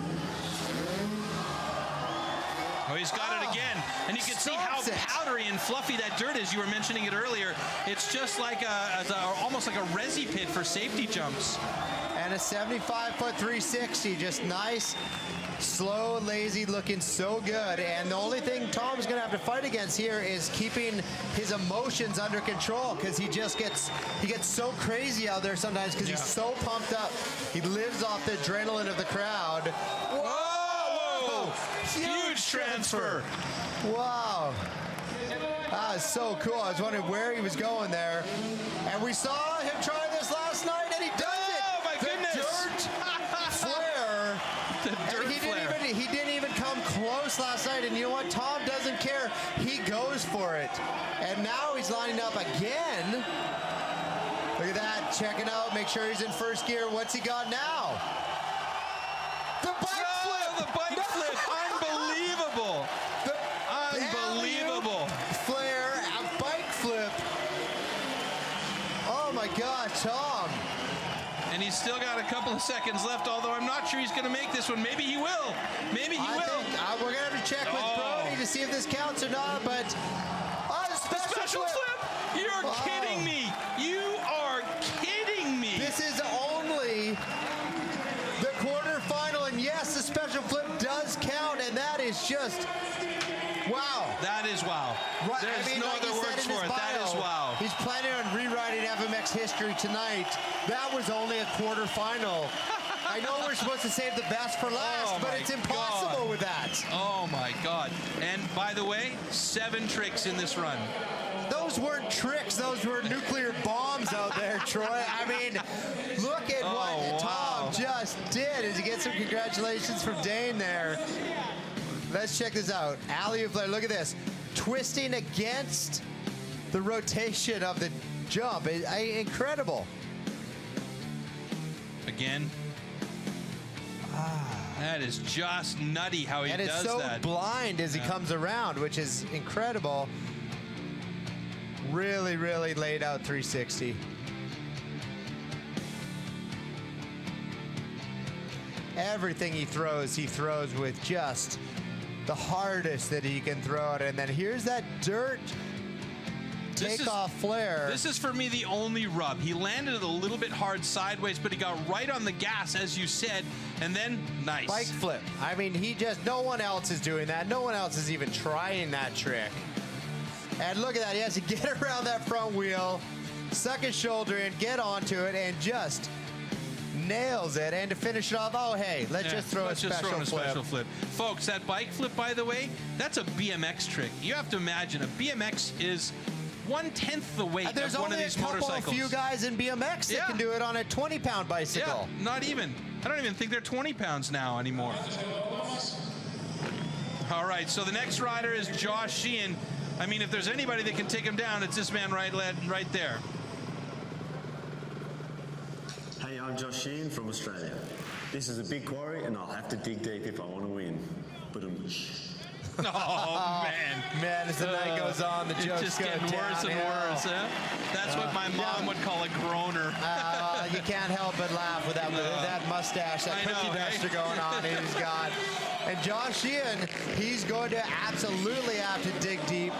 Oh, he's got it again. And you can see how powdery and fluffy that dirt is. You were mentioning it earlier. It's just like almost like a resi pit for safety jumps. And a 75-foot 360, just nice, slow, lazy, looking so good. And the only thing Tom's going to have to fight against here is keeping his emotions under control, because he gets so crazy out there sometimes because he's so pumped up. He lives off the adrenaline of the crowd. Whoa! Huge transfer. Wow. That is so cool. I was wondering where he was going there. And we saw him try this last night, and he does it. Oh, my goodness. Dirt flare. The dirt flare. He didn't even come close last night. And you know what? Tom doesn't care. He goes for it. And now he's lining up again. Look at that. Checking out. Make sure he's in first gear. What's he got now? The bike flip. The bike flip. Unbelievable. Unbelievable. Flare, a bike flip. Oh my God, Tom. And he's still got a couple of seconds left, although I'm not sure he's going to make this one. Maybe he will. Maybe he will. We're going to have to check with Brody to see if this counts or not, but the special flip. You're kidding me. You are kidding me. This is only the quarterfinal, and yes, the special flip does count, and that is just wow. That is wow. Right, There's no like other words for it. That is wow. He's planning on rewriting FMX history tonight. That was only a quarterfinal. I know we're supposed to save the best for last, but it's impossible with that. Oh my God. And by the way, 7 tricks in this run. Those weren't tricks. Those were nuclear bombs out there, Troy. I mean, look at what Tom just did. As he gets some congratulations from Dane there. Let's check this out. Alley-oop flare. Look at this. Twisting against the rotation of the jump. Incredible. Again. That is just nutty how he does that. And it's so blind as he comes around, which is incredible. Really, really laid out 360. Everything he throws with just the hardest that he can throw it. And then here's that dirt takeoff flare. This is for me the only rub. He landed it a little bit hard sideways, but he got right on the gas, as you said, and then nice. Bike flip. I mean, no one else is doing that. No one else is even trying that trick. And look at that. He has to get around that front wheel, suck his shoulder in, get onto it, and just nails it. And to finish it off, oh, hey, let's just throw a special flip. Folks, that bike flip, by the way, that's a BMX trick. You have to imagine a BMX is 1/10 the weight of one of these motorcycles. There's only a few guys in BMX that can do it on a 20-pound bicycle. Yeah, not even. I don't even think they're 20 pounds now anymore. All right, so the next rider is Josh Sheehan. I mean, if there's anybody that can take him down, it's this man right there. Hey, I'm Josh Sheehan from Australia. This is a big quarry, and I'll have to dig deep if I want to win. Oh, man. Man, as the night goes on, the jokes just go getting worse and worse, huh? That's what my mom would call a groaner. You can't help but laugh with that mustache, that cookie duster going on he's got. And Josh Sheehan, he's going to absolutely have to dig deep.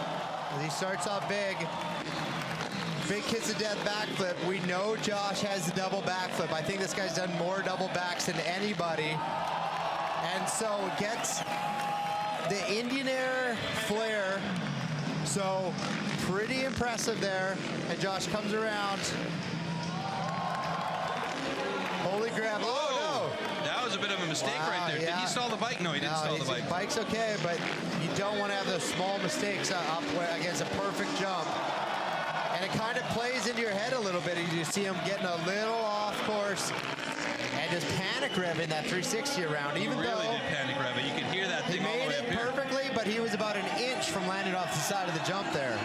As he starts off big. Big kiss of death backflip. We know Josh has the double backflip. I think this guy's done more double backs than anybody. And so gets the Indian Air flare. So pretty impressive there. And Josh comes around. Holy grab. Oh, no. That was a bit of a mistake right there. Did he stall the bike? No, he didn't stall the bike. The bike's okay, but you don't want to have those small mistakes up against a perfect jump. And it kind of plays into your head a little bit. You see him getting a little off course and just panic revving that 360 around. Even really though did panic rev it. You could hear that he thing all the made way it up here. perfectly, but he was about an inch from landing off the side of the jump there.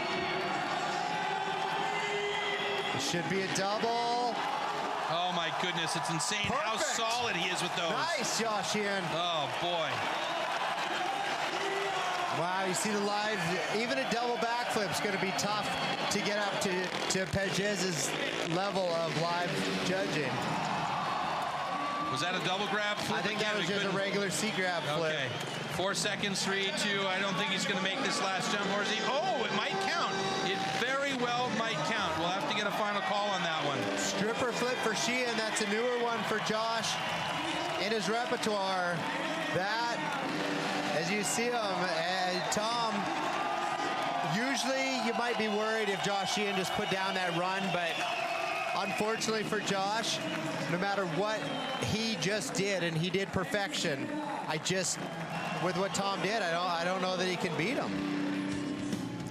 It should be a double. Oh my goodness, it's insane how solid he is with those. Nice, Josh Ian. Oh boy. Wow, you see the live, even a double backflip's going to be tough to get up to Pagez's level of live judging. Was that a double grab flip? I think that was just a regular C grab flip. Okay. 4 seconds, 3, 2. I don't think he's going to make this last jump. Or is he? Oh, it might count. It very well might count. We'll have to get a final call on that one. Stripper flip for Sheehan. That's a newer one for Josh in his repertoire. That, as you see him, Tom, usually you might be worried if Josh Sheehan just put down that run, but unfortunately for Josh, no matter what he just did, and he did perfection, with what Tom did, I don't know that he can beat him.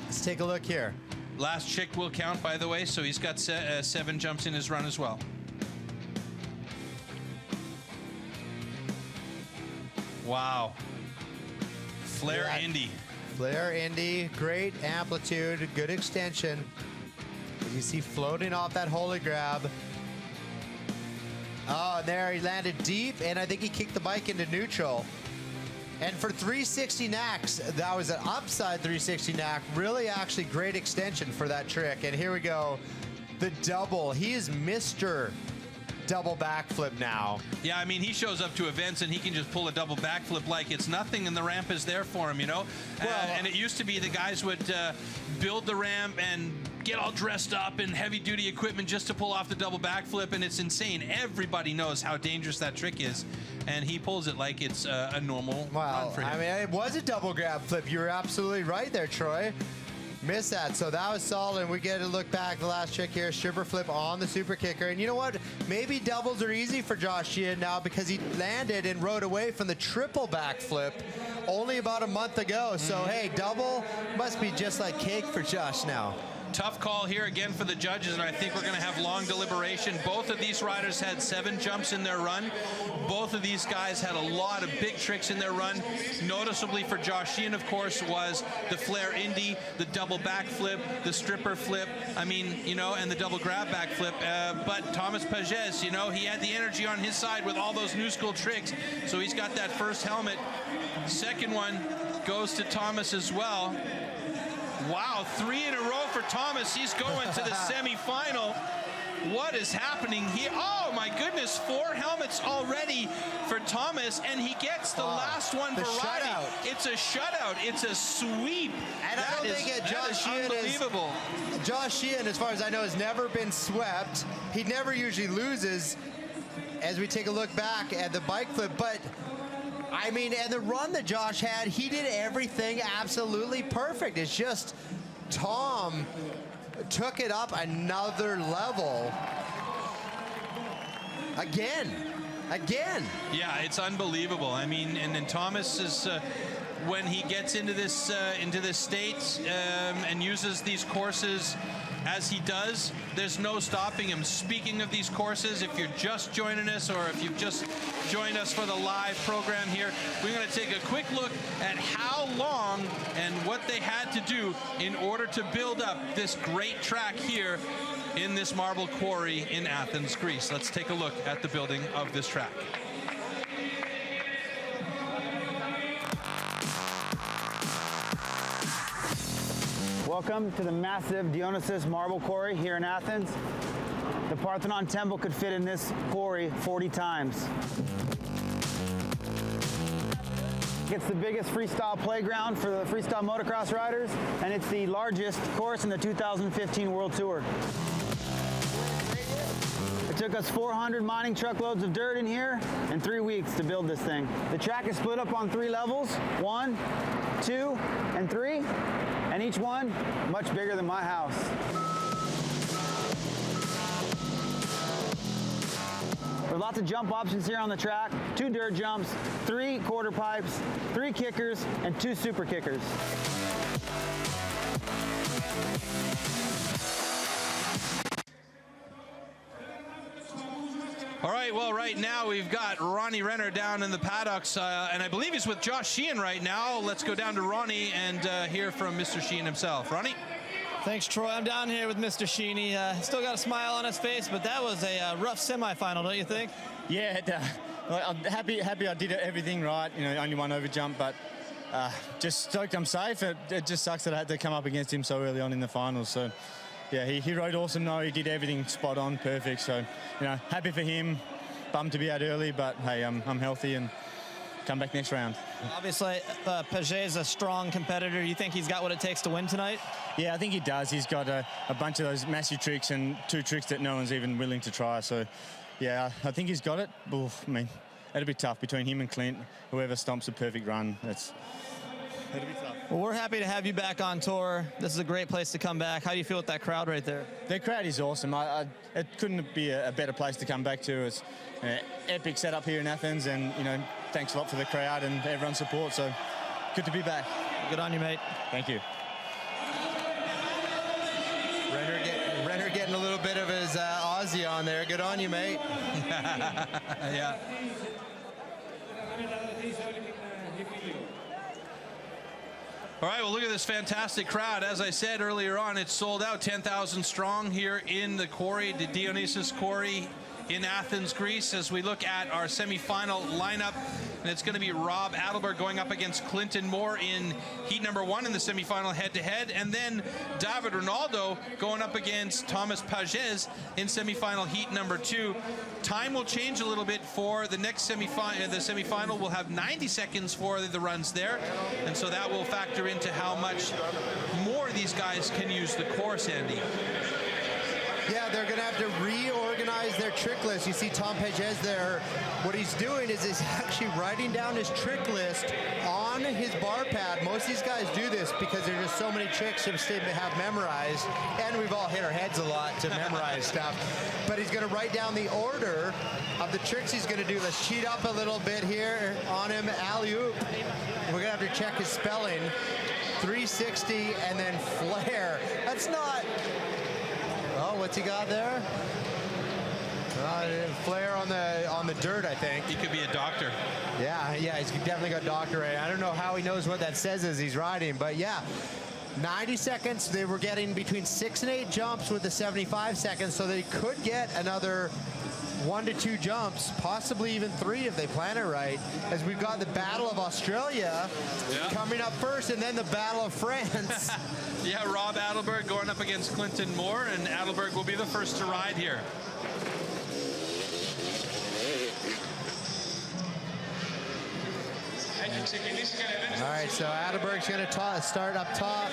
Let's take a look here. Last chick will count, by the way, so he's got 7 jumps in his run as well. Wow. Flare Indy. Flare Indy, great amplitude, good extension. As you see floating off that holy grab. Oh, there he landed deep, and I think he kicked the bike into neutral. And for 360 knacks, that was an upside 360 knack. Really, actually great extension for that trick. And here we go, the double. He is Mr. Double backflip now. Yeah, I mean, he shows up to events and he can just pull a double backflip like it's nothing, and the ramp is there for him, you know? And it used to be the guys would build the ramp and get all dressed up in heavy-duty equipment just to pull off the double backflip, and it's insane. Everybody knows how dangerous that trick is, and he pulls it like it's a normal run for him. I mean, it was a double grab flip. You were absolutely right there, Troy. Missed that, so that was solid. We get to look back, the last trick here, stripper flip on the super kicker. And you know what? Maybe doubles are easy for Josh Sheehan now because he landed and rode away from the triple backflip only about a month ago. So, hey, double must be just like cake for Josh now. Tough call here again for the judges, and I think we're going to have long deliberation. Both of these riders had 7 jumps in their run. Both of these guys had a lot of big tricks in their run. Noticeably for Josh Sheehan, of course, was the flare Indy, the double backflip, the stripper flip, I mean, you know, and the double grab backflip. But Thomas Pagez, you know, he had the energy on his side with all those new school tricks, so he's got that first helmet. Second one goes to Thomas as well. Wow, 3 in a row for Thomas. He's going to the semifinal. What is happening here? Oh my goodness, 4 helmets already for Thomas, and he gets the last one for riding. It's a shutout. It's a sweep. And I don't think Josh Sheehan unbelievable. Josh Sheehan, as far as I know, has never been swept. He never usually loses as we take a look back at the bike flip, but I mean, and the run that Josh had, he did everything absolutely perfect. It's just Tom took it up another level. Again. Yeah, it's unbelievable. I mean, and then Thomas is, when he gets into this state and uses these courses as he does, there's no stopping him. Speaking of these courses, if you're just joining us or if you've just joined us for the live program here, we're going to take a quick look at how long and what they had to do in order to build up this great track here in this marble quarry in Athens, Greece. Let's take a look at the building of this track. Welcome to the massive Dionyssos Marble Quarry here in Athens. The Parthenon Temple could fit in this quarry 40 times. It's the biggest freestyle playground for the freestyle motocross riders, and it's the largest course in the 2015 World Tour. It took us 400 mining truckloads of dirt in here in 3 weeks to build this thing. The track is split up on 3 levels, 1, 2, and 3. And each one much bigger than my house. There are lots of jump options here on the track. 2 dirt jumps, 3 quarter pipes, 3 kickers, and 2 super kickers. All right, well, right now we've got Ronnie Renner down in the paddocks, and I believe he's with Josh Sheehan right now. Let's go down to Ronnie and hear from Mr. Sheehan himself. Ronnie? Thanks, Troy. I'm down here with Mr. Sheeny. Still got a smile on his face, but that was a rough semifinal, don't you think? Yeah, I'm happy I did everything right. You know, only one over jump, but just stoked I'm safe. It just sucks that I had to come up against him so early on in the finals. So, yeah, he rode awesome. No, he did everything spot on, perfect. So, you know, happy for him. Bummed to be out early, but hey, I'm healthy and come back next round. Obviously, Paget is a strong competitor. You think he's got what it takes to win tonight? Yeah, I think he does. He's got a bunch of those massive tricks and 2 tricks that no one's even willing to try. So, yeah, I think he's got it. Oof, I mean, it'll be tough between him and Clint. Whoever stomps a perfect run, it'll be tough. Well, we're happy to have you back on tour. This is a great place to come back. How do you feel with that crowd right there? The crowd is awesome. It couldn't be a better place to come back to. It's epic setup here in Athens, and you know, thanks a lot for the crowd and everyone's support. So good to be back. Good on you, mate. Thank you. Renner getting a little bit of his Aussie on there. Good on you, mate. Yeah. All right, well, look at this fantastic crowd. As I said earlier on, it's sold out, 10,000 strong here in the quarry, the Dionyssos Quarry in Athens, Greece, as we look at our semifinal lineup. And it's going to be Rob Adelberg going up against Clinton Moore in heat number 1 in the semifinal head-to-head. And then David Ronaldo going up against Thomas Pages in semifinal heat number 2. Time will change a little bit for the next semifinal. The semifinal will have 90 seconds for the runs there. And so that will factor into how much more these guys can use the course, Andy. Yeah, they're going to have to reorganize their trick list. You see Tom Pages there. What he's doing is he's actually writing down his trick list on his bar pad. Most of these guys do this because there's just so many tricks to have memorized, and we've all hit our heads a lot to memorize stuff. But he's going to write down the order of the tricks he's going to do. Let's cheat up a little bit here on him. Alley-oop. We're going to have to check his spelling. 360 and then flare. That's not... Oh, what's he got there? Flare on the dirt, I think. He could be a doctor. Yeah, he's definitely got doctorate. I don't know how he knows what that says as he's riding, but yeah. 90 seconds. They were getting between 6 and 8 jumps with the 75 seconds, so they could get another 1 to 2 jumps, possibly even 3 if they plan it right, as we've got the Battle of Australia coming up first, and then the Battle of France. Yeah, Rob Adelberg going up against Clinton Moore, and Adelberg will be the first to ride here. All right, so Adelberg's going to start up top.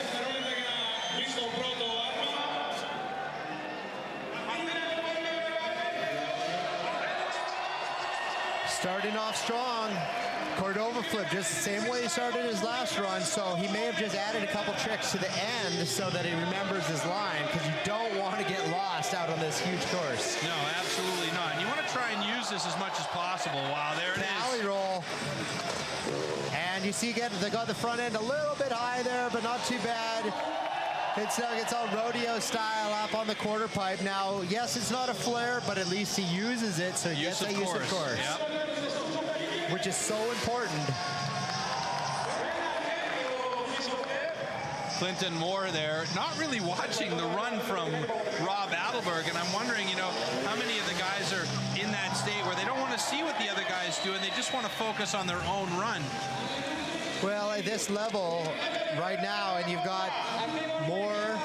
Starting off strong. Cordova flip, just the same way he started his last run, so he may have just added a couple tricks to the end so that he remembers his line, because you don't want to get lost out on this huge course. No, absolutely not. And you want to try and use this as much as possible. Wow, there it is. Alley roll. And you see again, they got the front end a little bit high there, but not too bad. It's all rodeo style up on the quarter pipe. Now, yes, it's not a flare, but at least he uses it, so he gets that use of course. Yep. Which is so important. Clinton Moore there, not really watching the run from Rob Adelberg, and I'm wondering, you know, how many of the guys are in that state where they don't want to see what the other guys do and they just want to focus on their own run. Well, at this level right now, and you've got Moore,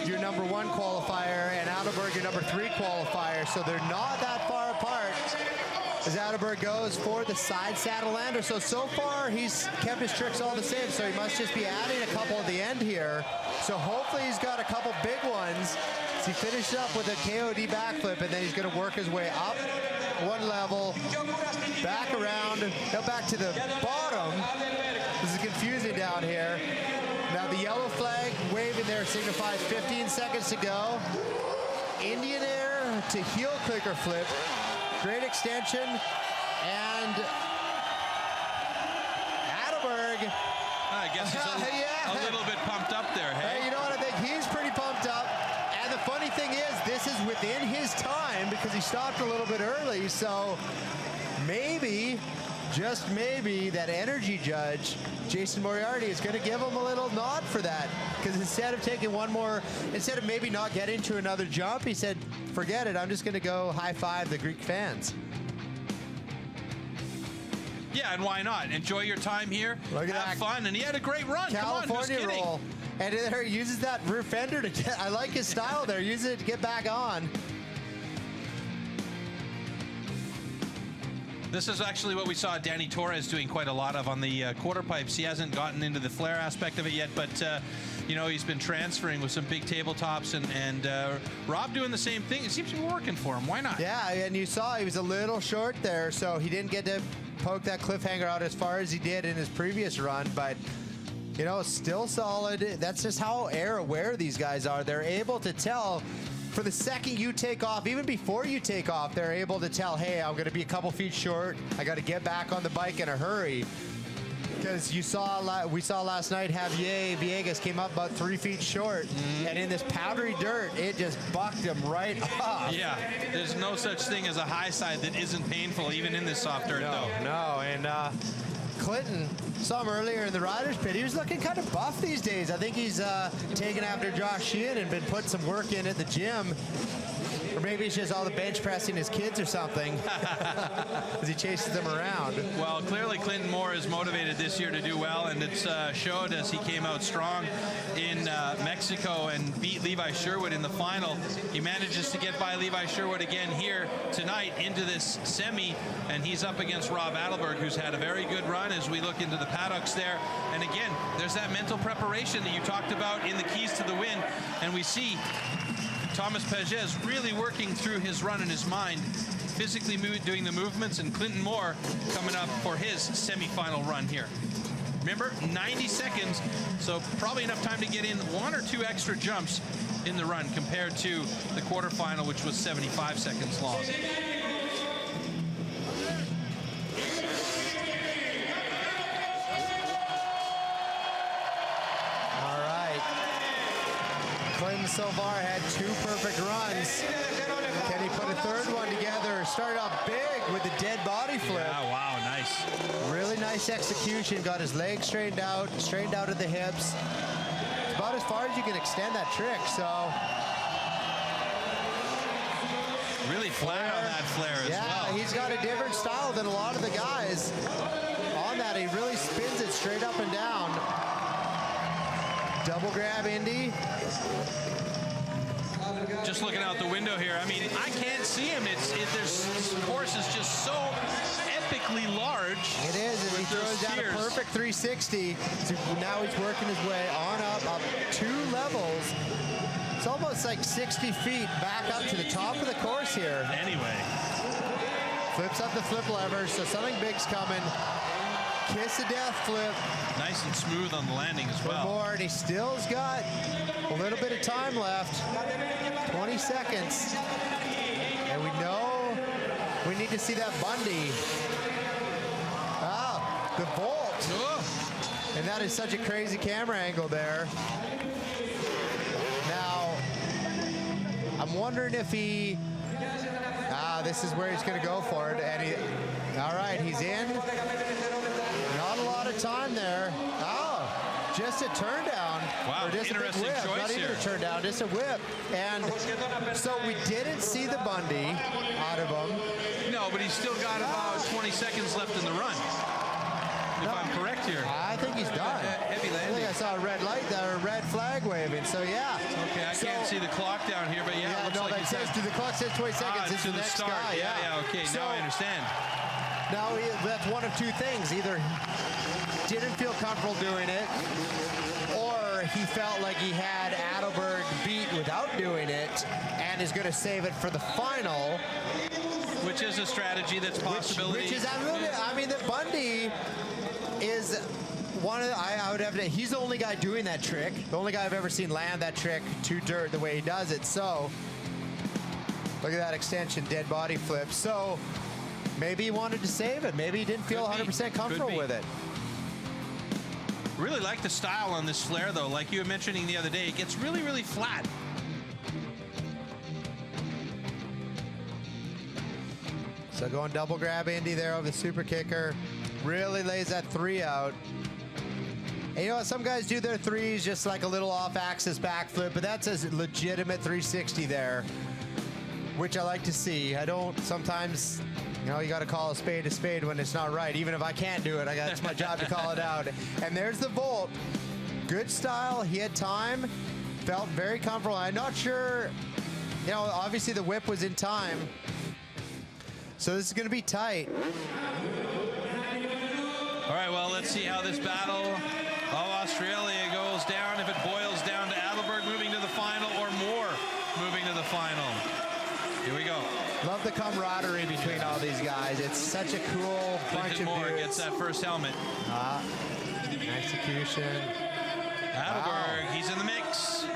your number 1 qualifier, and Adelberg, your number 3 qualifier, so they're not that far apart as Adelberg goes for the side saddle lander. So far, he's kept his tricks all the same, so he must just be adding a couple at the end here. So hopefully he's got a couple big ones. So he finished up with a KOD backflip, and then he's going to work his way up 1 level, back around, now back to the bottom. This is confusing down here. Now the yellow flag waving there signifies 15 seconds to go. Indian air to heel clicker flip. Great extension. And Adelberg. I guess he's a little bit pumped up there, hey? Hey, you know what? I think he's pretty pumped up. And the funny thing is, within his time because he stopped a little bit early. So maybe, just maybe, that energy judge, Jason Moriarty, is going to give him a little nod for that. Because instead of taking one more, instead of maybe not getting to another jump, he said, forget it, I'm just going to go high-five the Greek fans. Yeah, and why not? Enjoy your time here. Look at have that. fun, and he had a great run. California Come on, who's kidding? roll. And there he uses that rear fender to get, I like his style there. Use it to get back on. This is actually what we saw Danny Torres doing quite a lot of on the quarter pipes. He hasn't gotten into the flare aspect of it yet, but you know, he's been transferring with some big tabletops, and Rob doing the same thing. It seems to be working for him. Why not? Yeah, and you saw he was a little short there, so he didn't get to poke that cliffhanger out as far as he did in his previous run, but you know, still solid. That's just how air aware these guys are. They're able to tell for the second you take off, even before you take off, they're able to tell, hey, I'm going to be a couple feet short. I got to get back on the bike in a hurry. Because we saw last night Javier Villegas came up about 3 feet short, and in this powdery dirt, it just bucked him right off. Yeah, there's no such thing as a high side that isn't painful, even in this soft dirt, though. No, and Clinton, saw him earlier in the rider's pit. He was looking kind of buff these days. I think he's taken after Josh Sheehan and been putting some work in at the gym. Or maybe it's just all the bench pressing his kids or something as he chases them around. Well, clearly Clinton Moore is motivated this year to do well, and it's showed as he came out strong in Mexico and beat Levi Sherwood in the final. He manages to get by Levi Sherwood again here tonight into this semi, and he's up against Rob Adelberg, who's had a very good run as we look into the paddocks there. And again, there's that mental preparation that you talked about in the Keys to the Win, and we see Thomas Pages really working through his run in his mind, physically doing the movements, and Clinton Moore coming up for his semi-final run here. Remember, 90 seconds, so probably enough time to get in 1 or 2 extra jumps in the run compared to the quarterfinal, which was 75 seconds long. Clinton so far had 2 perfect runs. Can he put a third one together? Started off big with the dead body flip. Yeah, wow, nice. Really nice execution. Got his legs straightened out at the hips. It's about as far as you can extend that trick, so. Really flat on that flare as well. Yeah, he's got a different style than a lot of the guys. On that, he really spins it straight up and down. Double grab Indy. Just looking out the window here, I mean, I can't see him. This course is just so epically large. It is, and he throws down a perfect 360. So now he's working his way on up 2 levels. It's almost like 60 feet back up to the top of the course here. Anyway. Flips up the flip lever, so something big's coming. Kiss of death flip. Nice and smooth on the landing as well. More, and he still's got a little bit of time left. 20 seconds. And we know we need to see that Bundy. Ah, the vault. Oh. And that is such a crazy camera angle there. Now, I'm wondering if he... this is where he's going to go for it. And he... All right, he's in. Not a lot of time there. Oh, just a turn down. Wow, interesting choice Not even here. a turn down, just a whip. And so we didn't see the Bundy out of him. No, but he's still got about 20 seconds left in the run. If I'm correct here. I think he's done. Heavy I landing. think I saw a red light there, a red flag waving. So yeah. Okay, I can't see the clock down here, but yeah, it looks no, like that says the clock says 20 seconds. It's to the next start. guy. Yeah, okay, So, now I understand. Now that's one of 2 things. Either he didn't feel comfortable doing it, or he felt like he had Adelberg beat without doing it, and is going to save it for the final. Which is a strategy that's possibility. Which is, I mean, the Bundy is one of the, I would have to, he's the only guy doing that trick. The only guy I've ever seen land that trick to dirt the way he does it. So, look at that extension, dead body flip. So, maybe he wanted to save it. Maybe he didn't feel 100% comfortable with it. Really like the style on this flare, though. Like you were mentioning the other day, it gets really, really flat. So going double grab Indy there over the super kicker. Really lays that 3 out. And you know what? Some guys do their 3s just like a little off-axis backflip, but that's a legitimate 360 there, which I like to see. I don't sometimes, you know, you got to call a spade when it's not right. Even if I can't do it, it's my job to call it out. And there's the vault. Good style. He had time. Felt very comfortable. I'm not sure, you know, obviously the whip was in time. So this is going to be tight. All right, well, let's see how this battle of Australia goes down. If it boils down to Adelberg moving to the final or Moore moving to the final. Here we go. Love the camaraderie between all these guys. It's such a cool bunch of Moore dudes. gets that first helmet. Execution. Adelberg, he's in the mix.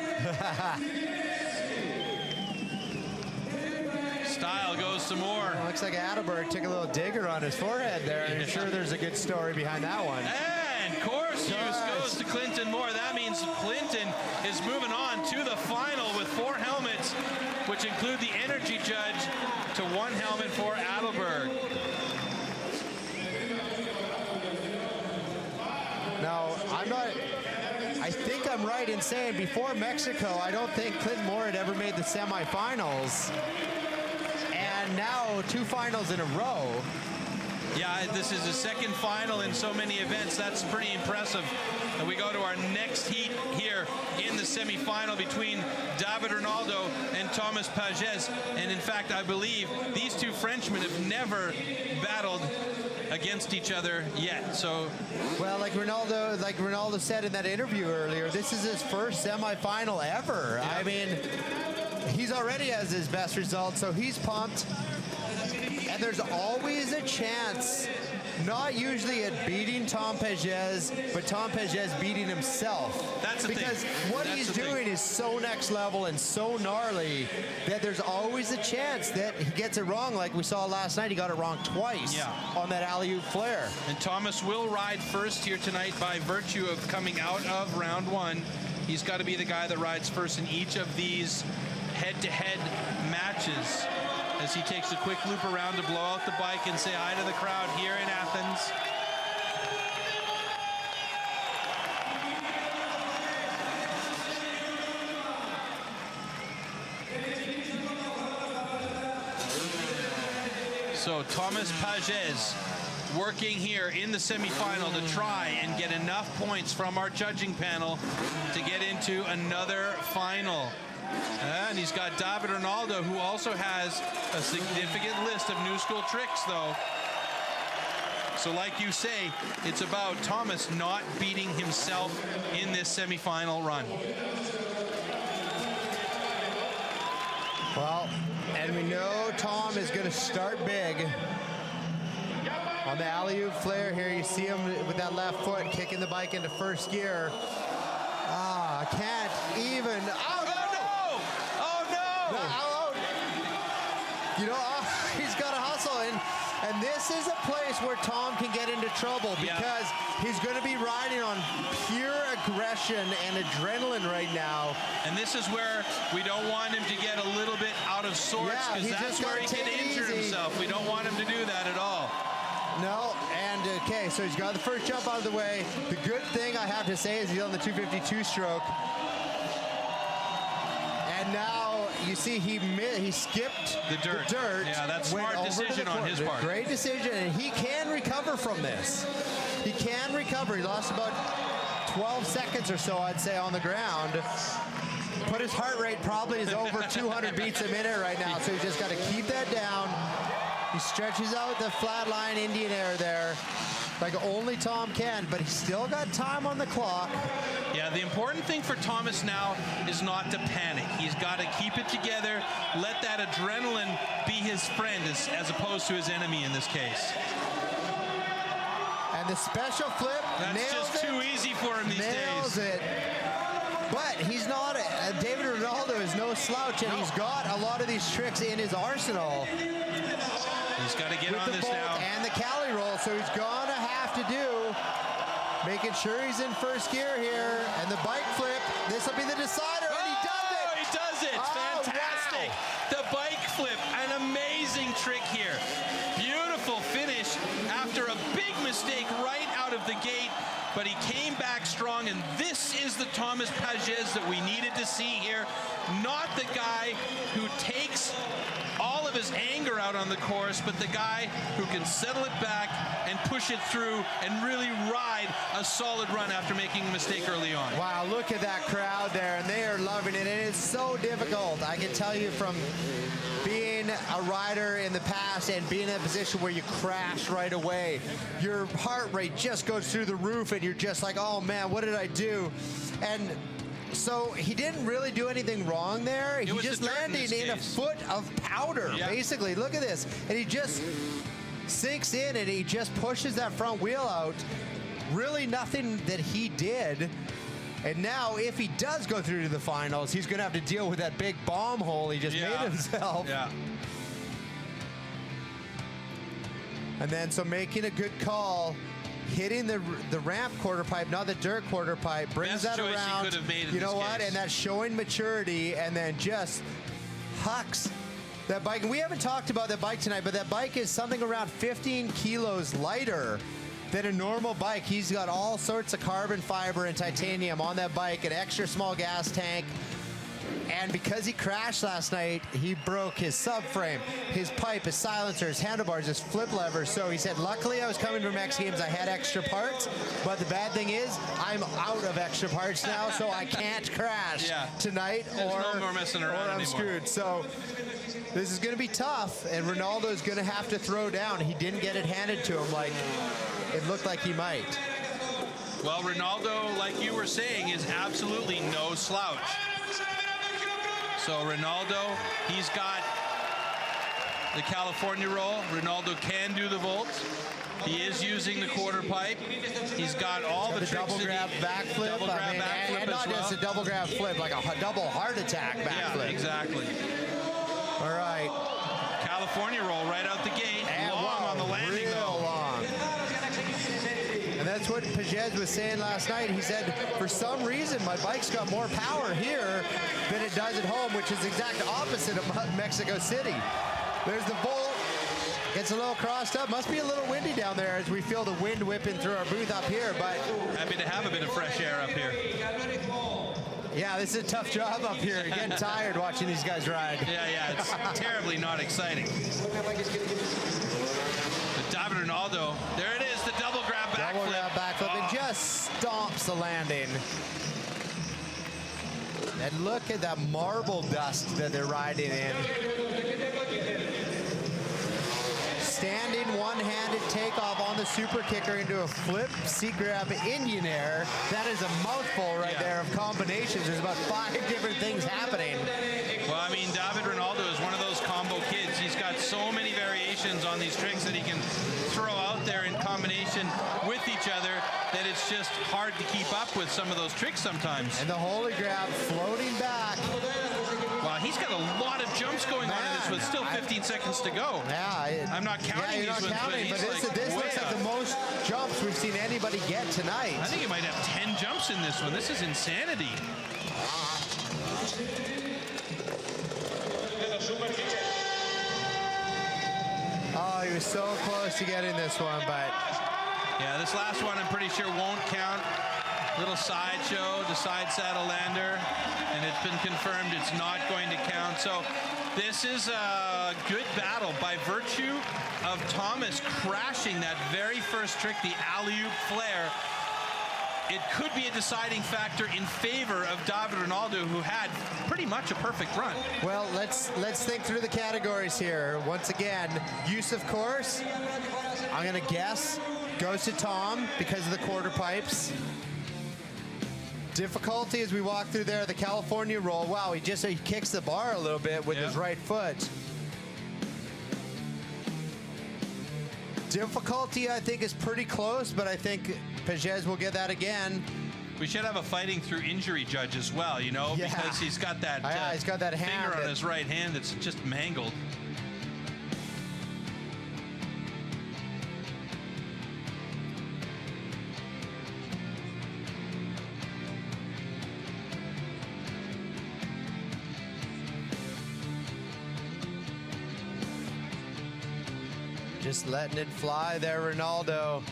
Style goes to Moore. Looks like Adelberg took a little digger on his forehead there. I'm sure there's a good story behind that one. And course use goes to Clinton Moore. That means Clinton is moving on to the final with 4 helmets, which include the energy judge, to 1 helmet for Adelberg. Now, I think I'm right in saying before Mexico, I don't think Clinton Moore had ever made the semifinals. And now 2 finals in a row. Yeah, this is the second final in so many events. That's pretty impressive. And we go to our next heat here in the semifinal between David Ronaldo and Thomas Pagès. And in fact, I believe these 2 Frenchmen have never battled against each other yet. So, well, like Ronaldo said in that interview earlier, this is his first semifinal ever. Yeah. I mean, he's already has his best result, so he's pumped. And there's always a chance, not usually at beating Tom Pagès, but Tom Pagès beating himself. That's the because thing. What he's doing is so next level and so gnarly that there's always a chance that he gets it wrong. Like we saw last night, he got it wrong twice on that alley-oop flare. And Thomas will ride first here tonight by virtue of coming out of round 1. He's got to be the guy that rides first in each of these head-to-head matches, as he takes a quick loop around to blow out the bike and say hi to the crowd here in Athens. So Thomas Pagès working here in the semifinal to try and get enough points from our judging panel to get into another final. And he's got David Ronaldo, who also has a significant list of new school tricks, though. So like you say, it's about Thomas not beating himself in this semifinal run. Well, and we know Tom is going to start big. On the alley-oop flare here, you see him with that left foot kicking the bike into first gear. I can't even. You know, he's got to hustle, and this is a place where Tom can get into trouble because he's going to be riding on pure aggression and adrenaline right now. And this is where we don't want him to get a little bit out of sorts, because that's where he can injure himself. We don't want him to do that at all. No, and okay, so he's got the first jump out of the way. The good thing I have to say is he's on the 252 stroke. And now you see he skipped the dirt. Yeah, that's smart decision on his part. Great decision, and he can recover from this. He can recover. He lost about 12 seconds or so, I'd say, on the ground. But his heart rate probably is over 200 beats a minute right now, so he's just got to keep that down. He stretches out the flat line Indian air there like only Tom can, but he's still got time on the clock. Yeah, the important thing for Thomas now is not to panic. He's got to keep it together, let that adrenaline be his friend as opposed to his enemy in this case. And the special flip, that's just too easy for him these days. Nails it. But he's not, David Ronaldo is no slouch, and he's got a lot of these tricks in his arsenal. He's got to get on this now. And the Cali roll, so he's going to have to do, making sure he's in first gear here. And the bike flip, this will be the decider, and he does it! He does it! Fantastic! Wow. The bike flip, an amazing trick here. Thomas Pages that we needed to see here. Not the guy who takes all of his anger out on the course, but the guy who can settle it back and push it through and really ride a solid run after making a mistake early on. Wow, look at that crowd there, and they are loving it, and it's so difficult. I can tell you from being a rider in the past and being in a position where you crash right away, your heart rate just goes through the roof, and you're just like, oh man, what did I do? And so he didn't really do anything wrong there. He just landed in a foot of powder, basically. Look at this. And he just sinks in and he just pushes that front wheel out. Really nothing that he did. And now if he does go through to the finals, he's going to have to deal with that big bomb hole he just made himself. Yeah. And then so making a good call, hitting the ramp quarter pipe, not the dirt quarter pipe, brings that around. He could have made in you know this what? case. And that's showing maturity, and then just hucks that bike. And we haven't talked about that bike tonight, but that bike is something around 15 kilos lighter than a normal bike. He's got all sorts of carbon fiber and titanium on that bike, an extra small gas tank. And because he crashed last night, he broke his subframe, his pipe, his silencer, his handlebars, his flip lever. So he said, luckily I was coming from X Games, I had extra parts. But the bad thing is, I'm out of extra parts now, so I can't crash tonight, or no more messing around I'm anymore. screwed. So this is going to be tough, and Ronaldo's going to have to throw down. He didn't get it handed to him like it looked like he might. Well, Ronaldo, like you were saying, is absolutely no slouch. So Ronaldo, he's got the California roll. Ronaldo can do the volts. He is using the quarter pipe. He's got all the tricks. Double grab backflip. Double grab backflip and as not well. just a double grab flip, like a double heart attack backflip. Yeah, exactly. All right. California roll right out the gate. And long on the landing, though. Long. And that's what Pages was saying last night. He said, for some reason, my bike's got more power here than it does at home, which is the exact opposite of Mexico City. There's the volt. Gets a little crossed up. Must be a little windy down there as we feel the wind whipping through our booth up here, but happy to have a bit of fresh air up here. Yeah, this is a tough job up here. Getting tired watching these guys ride. Yeah, it's terribly not exciting. But David Ronaldo, there it is, the double grab backflip. Double grab backflip and just stomps the landing. And look at that marble dust that they're riding in. Standing one-handed takeoff on the super kicker into a flip seat grab Indian air. That is a mouthful right there of combinations. There's about 5 different things happening. Well, I mean, David Ronaldo is one of those combo kids. He's got so many variations on these tricks that he can throw out there in combination with each other that it's just hard to keep up with some of those tricks sometimes. And the holy grab floating back. Wow, he's got a lot of jumps going on in this with still 15 seconds to go. Yeah, I'm not counting you're these not ones, counting, but this looks like the most jumps we've seen anybody get tonight. I think he might have 10 jumps in this one. This is insanity. Oh, he was so close to getting this one, but yeah, this last one I'm pretty sure won't count. Little sideshow, the side saddle lander, and it's been confirmed it's not going to count. So this is a good battle by virtue of Thomas crashing that very first trick, the alley-oop flare. It could be a deciding factor in favor of David Ronaldo, who had pretty much a perfect run. Well, let's think through the categories here. Once again, use of course, I'm gonna guess, goes to Tom because of the quarter pipes. Difficulty as we walk through there, the California roll. Wow, he kicks the bar a little bit with his right foot. Difficulty, I think, is pretty close, but I think Pages will get that again. We should have a fighting through injury judge as well, you know, because he's got that, he's got that hand finger on his right hand that's just mangled. Just letting it fly there, Ronaldo.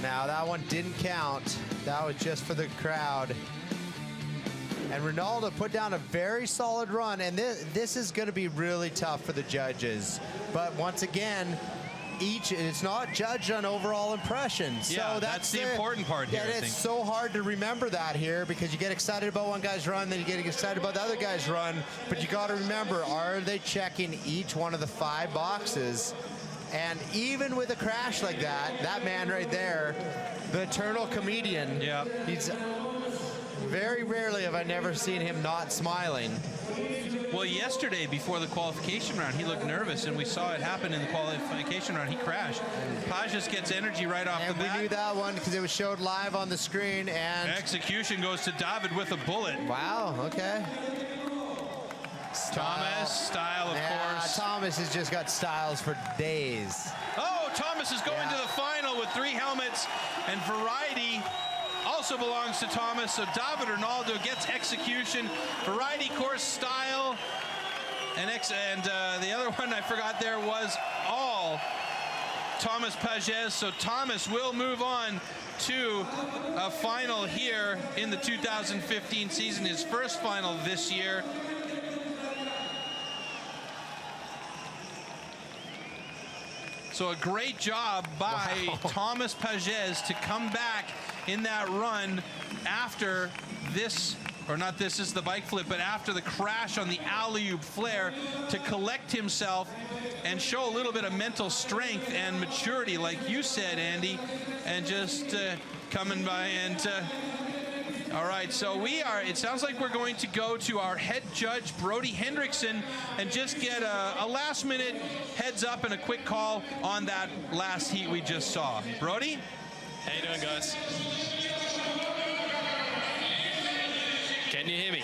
now. That one didn't count. That was just for the crowd. And Ronaldo put down a very solid run, and this is going to be really tough for the judges. But once again, it's not judged on overall impressions. Yeah, so that's the important part here, I it's think. so hard to remember that here because you get excited about one guy's run, then you get excited about the other guy's run. But you got to remember, are they checking each one of the 5 boxes? And even with a crash like that, that man right there, the eternal comedian, he's very rarely have I never seen him not smiling. Well, yesterday before the qualification round, he looked nervous, and we saw it happen in the qualification round. He crashed. Pages gets energy right off the bat. We knew that one because it was showed live on the screen. And execution goes to David with a bullet. Wow. Okay. Thomas, style, of course. Thomas has just got styles for days. Oh, Thomas is going to the final with 3 helmets, and variety also belongs to Thomas. So David Ronaldo gets execution, variety, course, style, and the other one I forgot there was all Thomas Pages. So Thomas will move on to a final here in the 2015 season, his first final this year. So a great job by Thomas Pages to come back in that run after this, or not this is the bike flip, but after the crash on the alley-oop flare, to collect himself and show a little bit of mental strength and maturity, like you said, Andy, and just coming by and... all right, so it sounds like we're going to go to our head judge, Brody Hendrickson, and just get a last-minute heads up and a quick call on that last heat we just saw. Brody? How you doing, guys? Can you hear me?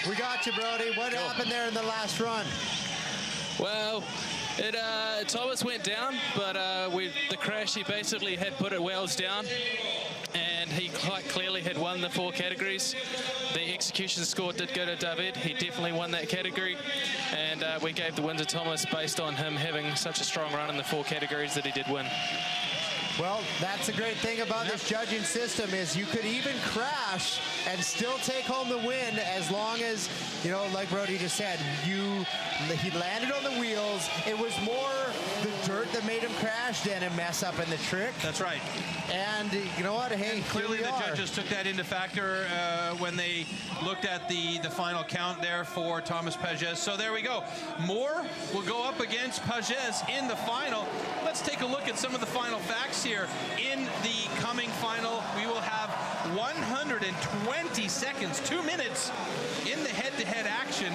We got you, Brody. What happened there in the last run? Well, Thomas went down, but with the crash, he basically had put it wells down. And he quite clearly had won the 4 categories. The execution score did go to David. He definitely won that category. And we gave the win to Thomas based on him having such a strong run in the 4 categories that he did win. Well, that's the great thing about this judging system is you could even crash and still take home the win as long as, you know, like Brody just said, he landed on the wheels. It was more the dirt that made him crash than a mess up in the trick. That's right. And you know what? Hey, and clearly the judges took that into factor when they looked at the final count there for Thomas Pages. So there we go. Moore will go up against Pages in the final. Let's take a look at some of the final facts here. In the coming final, we will have 120 seconds, 2 minutes in the head-to-head action.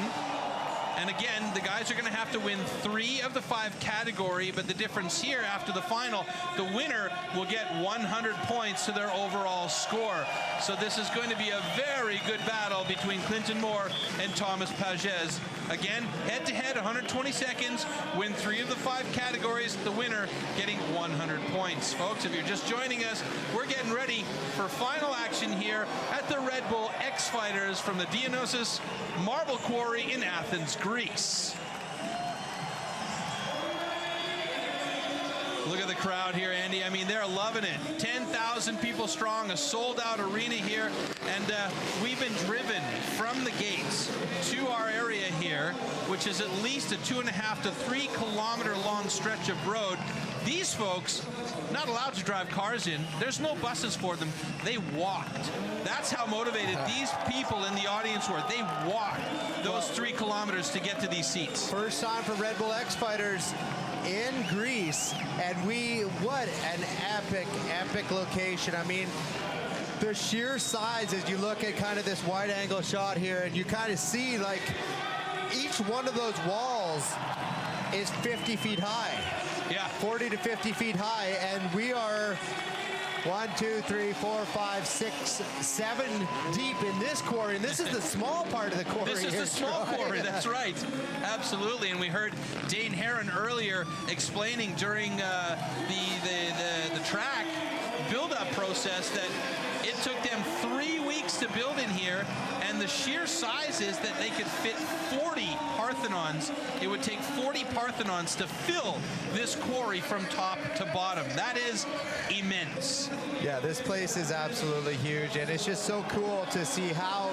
And again, the guys are going to have to win 3 of the 5 category, but the difference here after the final, the winner will get 100 points to their overall score. So this is going to be a very good battle between Clinton Moore and Thomas Pages. Again, head-to-head, 120 seconds, win 3 of the 5 categories, the winner getting 100 points. Folks, if you're just joining us, we're getting ready for final action here at the Red Bull X Fighters from the Dionyssos Marble Quarry in Athens, Greece. Look at the crowd here, Andy. I mean, they're loving it. 10,000 people strong, a sold-out arena here. And we've been driven from the gates to our area here, which is at least a 2.5 to 3 kilometer long stretch of road. These folks, not allowed to drive cars in. There's no buses for them. They walked. That's how motivated these people in the audience were. They walked those 3 kilometers to get to these seats. First time for Red Bull X Fighters in Greece, and what an epic location. I mean, the sheer size as you look at kind of this wide angle shot here, and you kind of see like each one of those walls is 50 feet high. Yeah. 40 to 50 feet high, and we are 1, 2, 3, 4, 5, 6, 7 deep in this quarry, and this is the small part of the quarry. This is the small quarry, that's right. Absolutely, and we heard Dane Heron earlier explaining during the track build-up process that it took them 3 weeks space to build in here, and the sheer size is that they could fit 40 Parthenons. It would take 40 Parthenons to fill this quarry from top to bottom. That is immense. Yeah, this place is absolutely huge, and it's just so cool to see how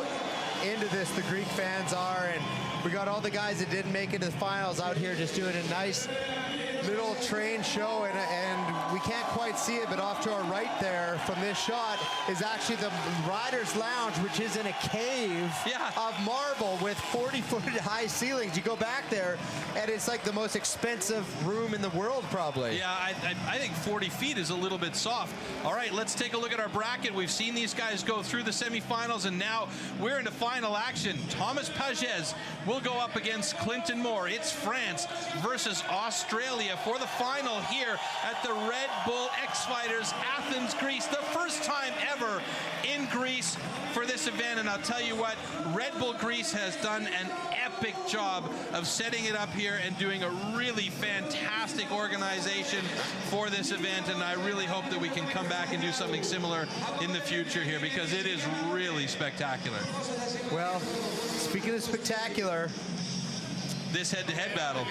into this the Greek fans are. And we got all the guys that didn't make it to the finals out here just doing a nice little train show, and we can't quite see it, but off to our right there from this shot is actually the Riders Lounge, which is in a cave of marble with 40-foot high ceilings. You go back there, and it's like the most expensive room in the world, probably. Yeah, I think 40 feet is a little bit soft. All right, let's take a look at our bracket. We've seen these guys go through the semifinals, and now we're into final action. Thomas Pagès will go up against Clinton Moore. It's France versus Australia for the final here at the Red Bull X-Fighters, Athens, Greece. The first time ever in Greece for this event, and I'll tell you what, Red Bull Greece has done an epic job of setting it up here and doing a really fantastic organization for this event, and I really hope that we can come back and do something similar in the future here, because it is really spectacular. Well, speaking of spectacular, this head-to-head battle.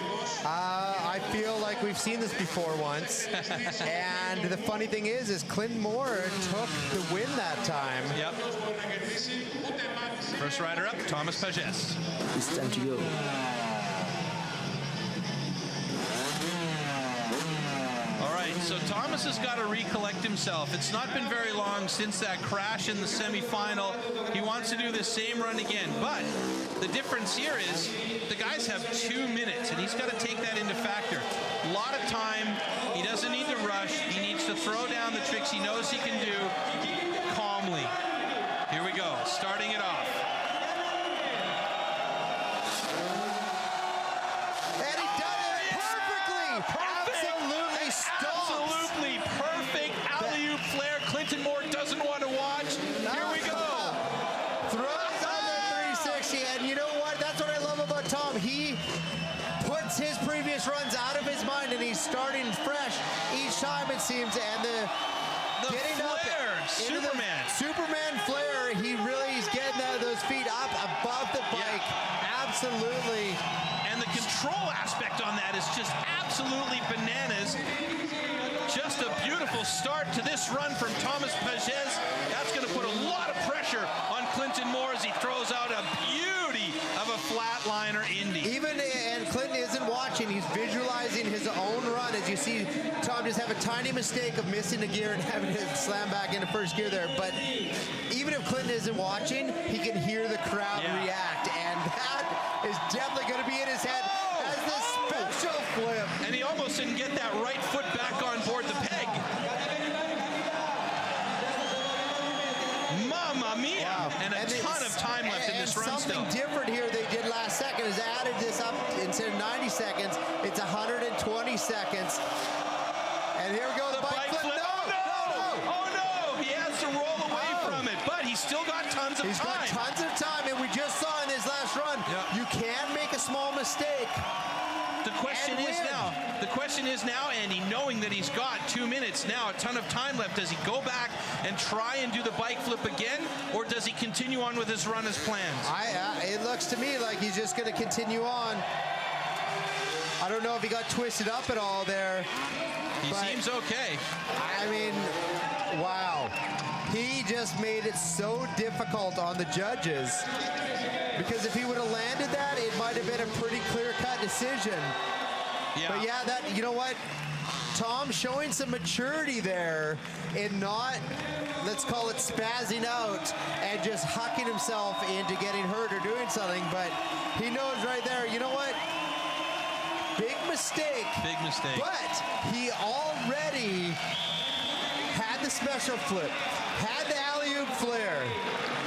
I feel like we've seen this before once. And the funny thing is Clinton Moore took the win that time. Yep. First rider up, Thomas Pagès. It's time to go. All right, so Thomas has got to recollect himself. It's not been very long since that crash in the semifinal. He wants to do the same run again, but the difference here is the guys have 2 minutes, and he's got to take that into factor. A lot of time. He doesn't need to rush. He needs to throw down the tricks he knows he can do calmly. Here we go, starting it off. And he done it perfectly. Absolutely stops. Absolutely perfect alley-oop flare. Clinton Moore doesn't want to watch. Here we go. Throws on the 360, and you know what? That's what I love about Tom. He puts his previous runs out of his mind, and he's starting fresh each time, it seems. And the getting flare, up Superman flare. He really is getting those feet up above the bike. Absolutely. And the control aspect on that is just absolutely bananas. Just a beautiful start to this run from Thomas Pagès. That's going to put a lot of pressure on Clinton Moore as he throws out a beauty of a flatliner Indy. And Clinton isn't watching. He's visualizing his own run. As you see Tom just have a tiny mistake of missing a gear and having to slam back into first gear there. But even if Clinton isn't watching, he can hear the crowd react. And that is definitely going to be in his head as the special flip. And he almost didn't get that right foot back on board the peg. Mamma mia! Wow. And a ton of time left in this run still. Something different here they did last second is added this up. Instead of 90 seconds, it's 120 seconds. And here we go, the bike flip. Oh no! He has to roll away from it, but he's still got tons of time. He's got tons of time, and we just saw in his last run, you can make a small mistake. The question is now, Andy, knowing that he's got 2 minutes now, a ton of time left, does he go back and try and do the bike flip again, or does he continue on with his run as planned? It looks to me like he's just going to continue on. I don't know if he got twisted up at all there. He seems okay. I mean, wow. He just made it so difficult on the judges, because if he would have landed that, it might have been a pretty clear-cut decision. Yeah. But yeah, you know what? Tom showing some maturity there in not, let's call it spazzing out and just hucking himself into getting hurt or doing something, but he knows right there, you know what? Big mistake. Big mistake. But he already had the special flip, had the alley-oop flare,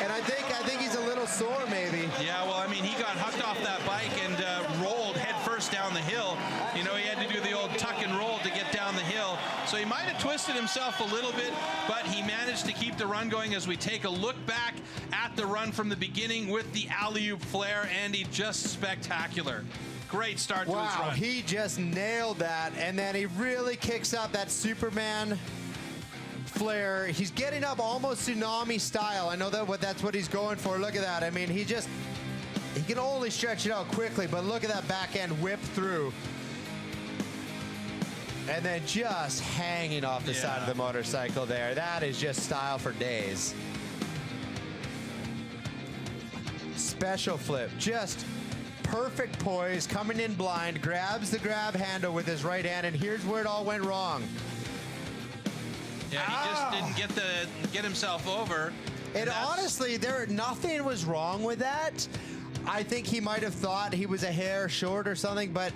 and I think he's a little sore maybe. Yeah, well, I mean, he got hucked off that bike and rolled head first down the hill. You know, he had to do the old tuck and roll to get down the hill. So he might have twisted himself a little bit, but he managed to keep the run going as we take a look back at the run from the beginning with the alley-oop flare. Andy, just spectacular. Great start to his run. Wow, he just nailed that, and then he really kicks up that Superman flare. He's getting up almost tsunami style. I know that's what he's going for. Look at that. I mean, he can only stretch it out quickly, but look at that backhand whip through. And then just hanging off the side of the motorcycle there. That is just style for days. Special flip, just perfect poise, coming in blind, grabs the grab handle with his right hand, and here's where it all went wrong. Yeah, he just didn't get himself over. And honestly, nothing was wrong with that. I think he might have thought he was a hair short or something, but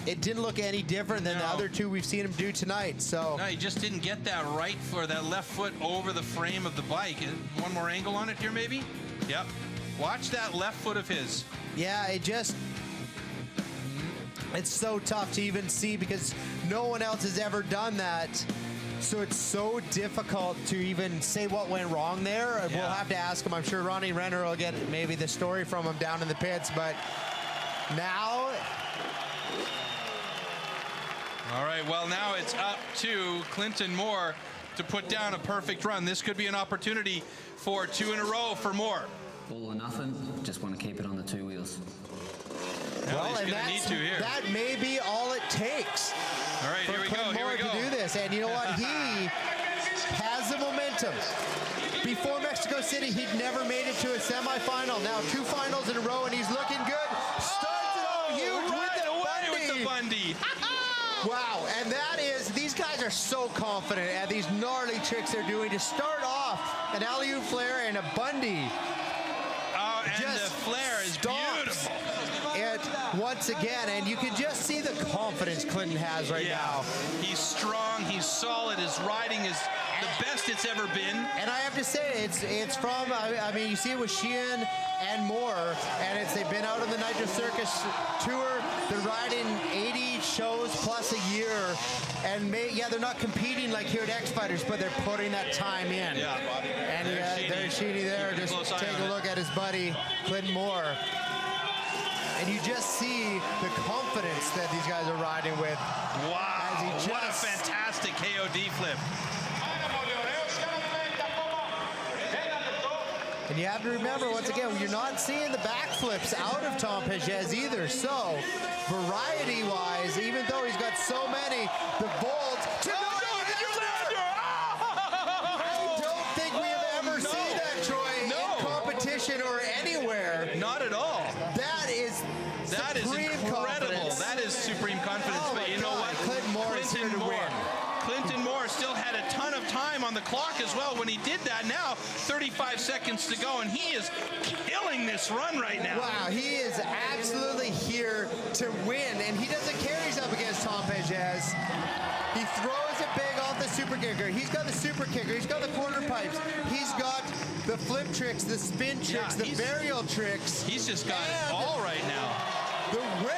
it didn't look any different than the other two we've seen him do tonight. So no, he just didn't get that right for that left foot over the frame of the bike. One more angle on it here, maybe? Yep. Watch that left foot of his. Yeah, it's so tough to even see because no one else has ever done that. So it's so difficult to even say what went wrong there. Yeah. We'll have to ask him. I'm sure Ronnie Renner will get maybe the story from him down in the pits. But now... All right, well, now it's up to Clinton Moore to put down a perfect run. This could be an opportunity for 2 in a row for Moore. All or nothing, just want to keep it on the 2 wheels. Well, he's going to need to here. That may be all it takes. All right, here we go, here we go. To do this, and you know what? He has the momentum. Before Mexico City, he'd never made it to a semifinal. Now 2 finals in a row, and he's looking good. Starts it off huge with the Bundy. Wow, and these guys are so confident at these gnarly tricks they're doing to start off an alley-oop flare and a Bundy. Oh, and the flare is beautiful. It once again, and you can just see the confidence Clinton has right now. He's strong, he's solid, his riding is the best it's ever been. And I have to say, it's from, I mean, you see it with Sheehan and Moore, and they've been out on the Nitro Circus tour. They're riding 80 shows plus a year, and they're not competing like here at X Fighters, but they're putting that time in. Yeah, and there's Sheeny there. Just take a look at his buddy Clinton Moore. And you just see the confidence that these guys are riding with. Wow, what a fantastic KOD flip. And you have to remember, once again, you're not seeing the backflips out of Tom Pages either. So, variety-wise, even though he's got so many, the vault to I don't think we have ever seen that, Troy, in competition or anywhere. Not at all. That is incredible. Confidence. That is supreme confidence. Oh, but you know what? Clinton Moore is here to win. Clinton Moore still had a ton of time on the clock as well when he did that. Now 35 seconds to go, and he is killing this run right now. Wow, he is absolutely here to win, and he doesn't care he's up against Tom Pages. He throws it big off the super kicker. He's got the super kicker. He's got the quarter pipes. He's got the flip tricks, the spin tricks, the burial tricks. He's just got it all right now. The whip.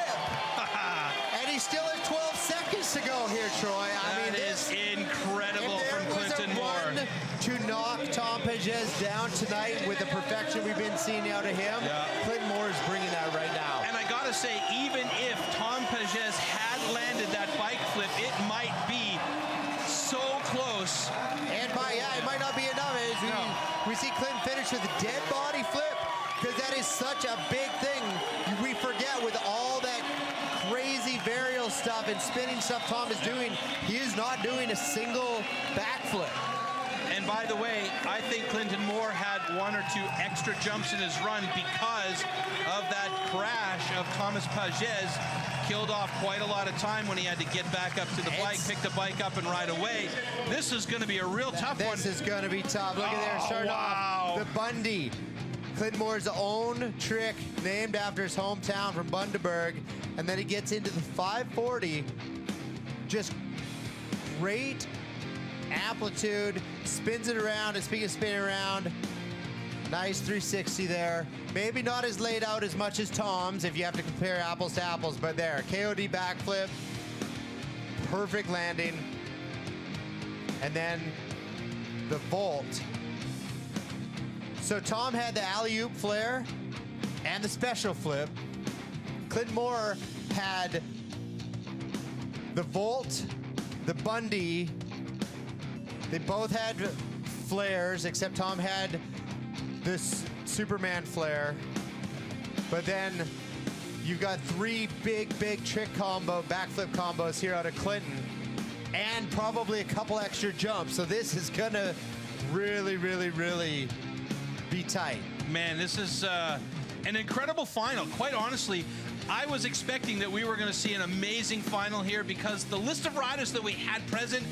And he still has 12 seconds to go here, Troy. That is incredible from Clinton Moore. To knock Tom Pages down tonight with the perfection we've been seeing out of him, Clinton Moore is bringing that right now. And I got to say, even if Tom Pages had landed that bike flip, it might be so close. And it might not be enough. We see Clinton finish with a dead body flip, because that is such a big thing. We forget with all that crazy varial stuff and spinning stuff Tom is doing, he is not doing a single backflip. And by the way, I think Clinton Moore had 1 or 2 extra jumps in his run because of that crash of Thomas Pages. Killed off quite a lot of time when he had to get back up to the bike, pick the bike up and ride away. This is going to be a real tough one. This is going to be tough. Look at there, starting off the Bundy. Clinton Moore's own trick, named after his hometown from Bundaberg. And then he gets into the 540. Just great amplitude, spins it around, and speaking of spinning around, nice 360 there. Maybe not as laid out as much as Tom's if you have to compare apples to apples, but there, KOD backflip, perfect landing, and then the vault. So Tom had the alley-oop flare and the special flip. Clinton Moore had the vault, the Bundy, They both had flares, except Tom had this Superman flare. But then you've got 3 big trick backflip combos here out of Clinton, and probably a couple extra jumps. So this is gonna really be tight. Man, this is an incredible final. Quite honestly, I was expecting that we were going to see an amazing final here because the list of riders that we had present,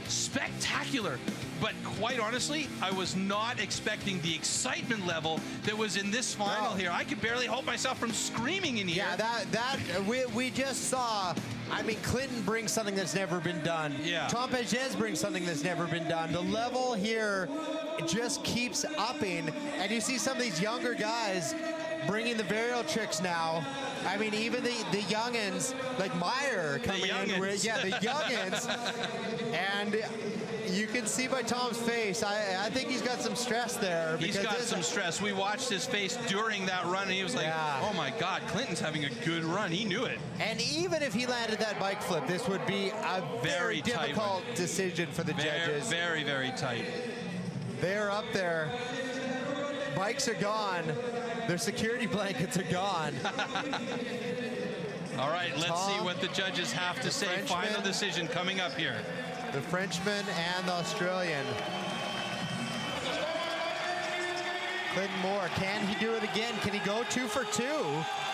spectacular. But quite honestly, I was not expecting the excitement level that was in this final here. I could barely hold myself from screaming in here. Yeah, we just saw. I mean, Clinton brings something that's never been done. Yeah. Tom Pages brings something that's never been done. The level here just keeps upping, and you see some of these younger guys bringing the varial tricks now. I mean, even the youngins, like Meyer coming in with, the youngins. And you can see by Tom's face, I think he's got some stress there. He's got some stress. We watched his face during that run, and he was like, oh my God, Clinton's having a good run. He knew it. And even if he landed that bike flip, this would be a very difficult decision for the judges. Very tight. They're up there. Bikes are gone. Their security blankets are gone. All right, let's see what the judges have to say. Final decision coming up here. The Frenchman and the Australian. Clinton Moore, can he do it again? Can he go 2 for 2?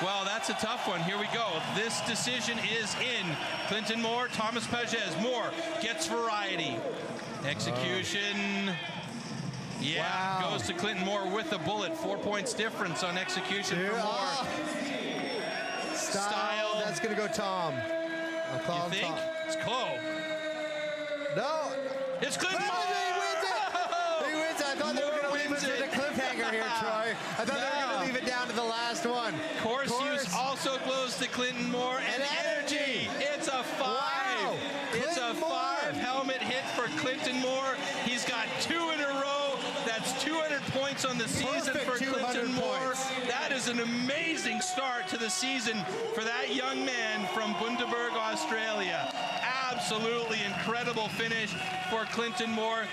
Well, that's a tough one. Here we go. This decision is in. Clinton Moore, Thomas Pages. Moore gets variety. Execution. Goes to Clinton Moore with a bullet. 4 points difference on execution for Moore. Style. That's going to go Tom. I'll call him Tom. It's Chloe. No. It's Clinton Moore. He wins it. I thought they were going to leave it at a cliffhanger here, Troy. I thought they were going to leave it down to the last one. Course use also goes to Clinton Moore. And energy. It's a 5. Wow. It's a 5 helmet hit for Clinton Moore. He's got 2 in a row. That's 200 points on the season for Clinton Moore. That is an amazing start to the season for that young man from Bundaberg, Australia. Absolutely incredible finish for Clinton Moore.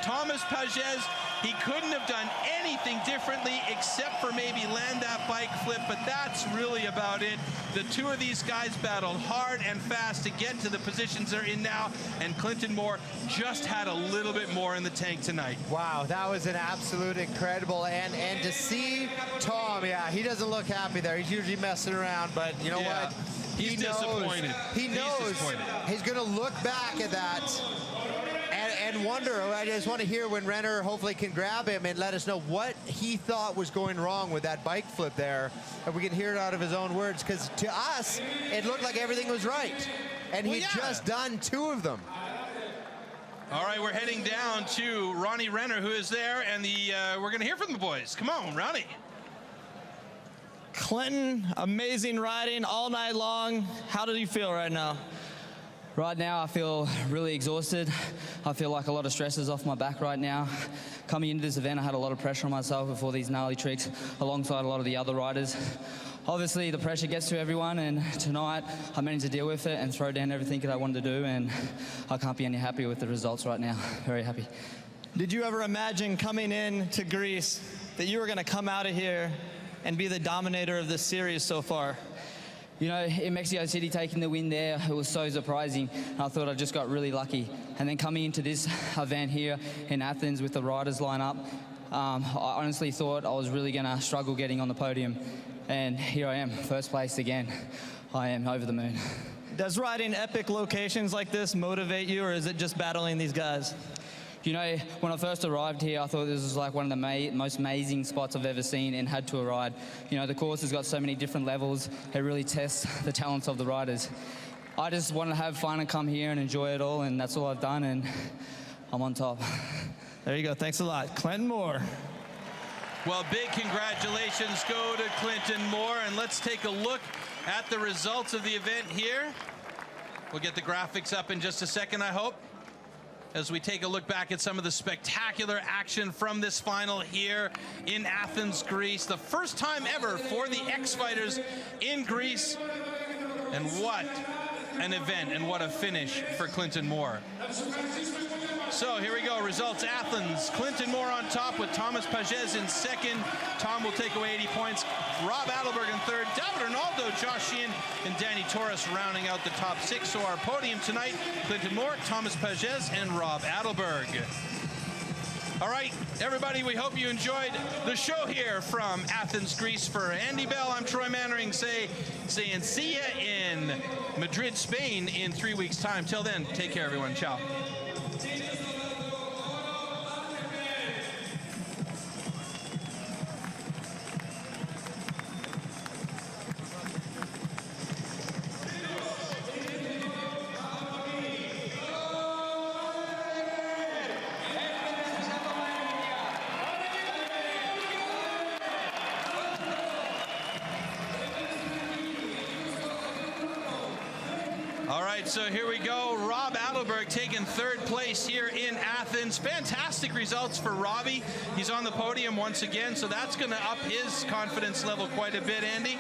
Thomas Pages, he couldn't have done anything differently except for maybe land that bike flip, but that's really about it. The 2 of these guys battled hard and fast to get to the positions they're in now, and Clinton Moore just had a little bit more in the tank tonight. Wow, that was an absolute incredible, and to see Tom, he doesn't look happy there. He's usually messing around, but you know what? He's disappointed. He knows he's going to look back at that and wonder. I just want to hear when Renner hopefully can grab him and let us know what he thought was going wrong with that bike flip there. And we can hear it out of his own words, because to us, it looked like everything was right. And he'd just done 2 of them. All right, we're heading down to Ronnie Renner, who is there, and we're going to hear from the boys. Come on, Ronnie. Clinton, amazing riding all night long. How do you feel right now? Right now, I feel really exhausted. I feel like a lot of stress is off my back right now. Coming into this event, I had a lot of pressure on myself before these gnarly tricks, alongside a lot of the other riders. Obviously, the pressure gets to everyone, and tonight I managed to deal with it and throw down everything that I wanted to do, and I can't be any happier with the results right now. Very happy. Did you ever imagine coming in to Greece that you were going to come out of here and be the dominator of this series so far? You know, in Mexico City, taking the win there, it was so surprising. I thought I just got really lucky. And then coming into this event here in Athens with the riders line up, I honestly thought I was really going to struggle getting on the podium. And here I am, first place again. I am over the moon. Does riding epic locations like this motivate you, or is it just battling these guys? You know, when I first arrived here, I thought this was like one of the most amazing spots I've ever seen and had to ride. You know, the course has got so many different levels. It really tests the talents of the riders. I just want to have fun and come here and enjoy it all, and that's all I've done, and I'm on top. There you go. Thanks a lot. Clinton Moore. Well, big congratulations go to Clinton Moore, and let's take a look at the results of the event here. We'll get the graphics up in just a second, I hope, as we take a look back at some of the spectacular action from this final here in Athens, Greece. The first time ever for the X-Fighters in Greece. And what an event and what a finish for Clinton Moore. So here we go. Results: Athens, Clinton Moore on top with Thomas Pages in second. Tom will take away 80 points. Rob Adelberg in third. David Arnaldo, Josh Sheehan, and Danny Torres rounding out the top 6. So our podium tonight: Clinton Moore, Thomas Pages, and Rob Adelberg. All right, everybody, we hope you enjoyed the show here from Athens, Greece. For Andy Bell, I'm Troy Mannering, saying see ya in Madrid, Spain in 3 weeks' time. Till then, take care, everyone. Ciao. So here we go. Rob Adelberg taking third place here in Athens. Fantastic results for Robbie. He's on the podium once again, so that's going to up his confidence level quite a bit, Andy.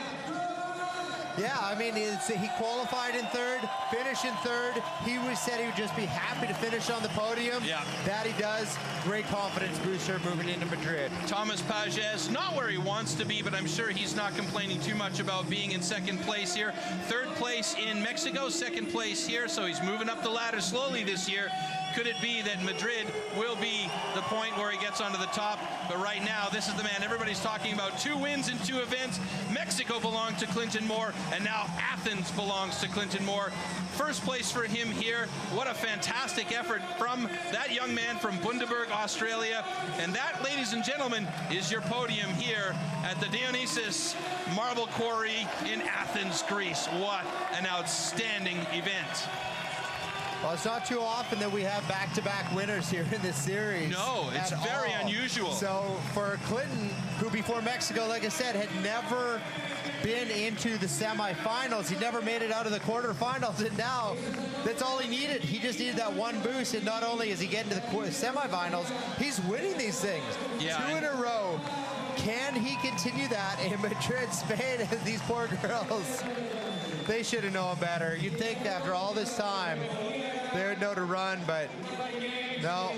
Yeah, I mean, he qualified in third, finished in third. He said he would just be happy to finish on the podium. Yeah. That he does. Great confidence booster moving into Madrid. Thomas Pages, not where he wants to be, but I'm sure he's not complaining too much about being in second place here. Third place in Mexico, second place here, so he's moving up the ladder slowly this year. Could it be that Madrid will be the point where he gets onto the top? But right now, this is the man everybody's talking about. 2 wins in 2 events. Mexico belonged to Clinton Moore, and now Athens belongs to Clinton Moore. First place for him here. What a fantastic effort from that young man from Bundaberg, Australia. And that, ladies and gentlemen, is your podium here at the Dionyssos Marble Quarry in Athens, Greece. What an outstanding event. Well, it's not too often that we have back-to-back winners here in this series. No, it's very unusual. So for Clinton, who before Mexico, like I said, had never been into the semifinals, he never made it out of the quarterfinals, and now that's all he needed. He just needed that one boost, and not only is he getting to the semifinals, he's winning these things. Yeah, 2 in a row. Can he continue that in Madrid, Spain? These poor girls, they should have known better. You'd think after all this time, they would know to run, but no.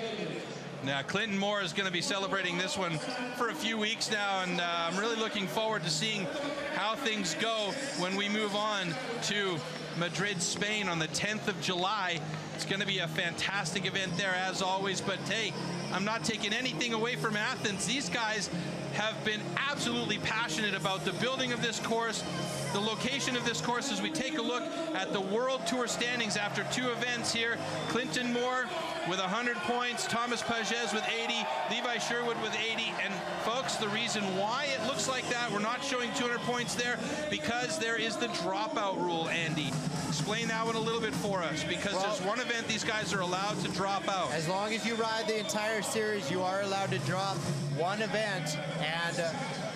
Now, Clinton Moore is going to be celebrating this one for a few weeks now, and I'm really looking forward to seeing how things go when we move on to Madrid, Spain on the 10th of July. It's going to be a fantastic event there, as always, but hey, I'm not taking anything away from Athens. These guys have been absolutely passionate about the building of this course, the location of this course. As we take a look at the World Tour standings after 2 events here, Clinton Moore with 100 points, Thomas Pages with 80, Levi Sherwood with 80, and folks, the reason why it looks like that, we're not showing 200 points there, because there is the dropout rule, Andy. Explain that one a little bit for us, because there's one event these guys are allowed to drop out. As long as you ride the entire series, you are allowed to drop one event, and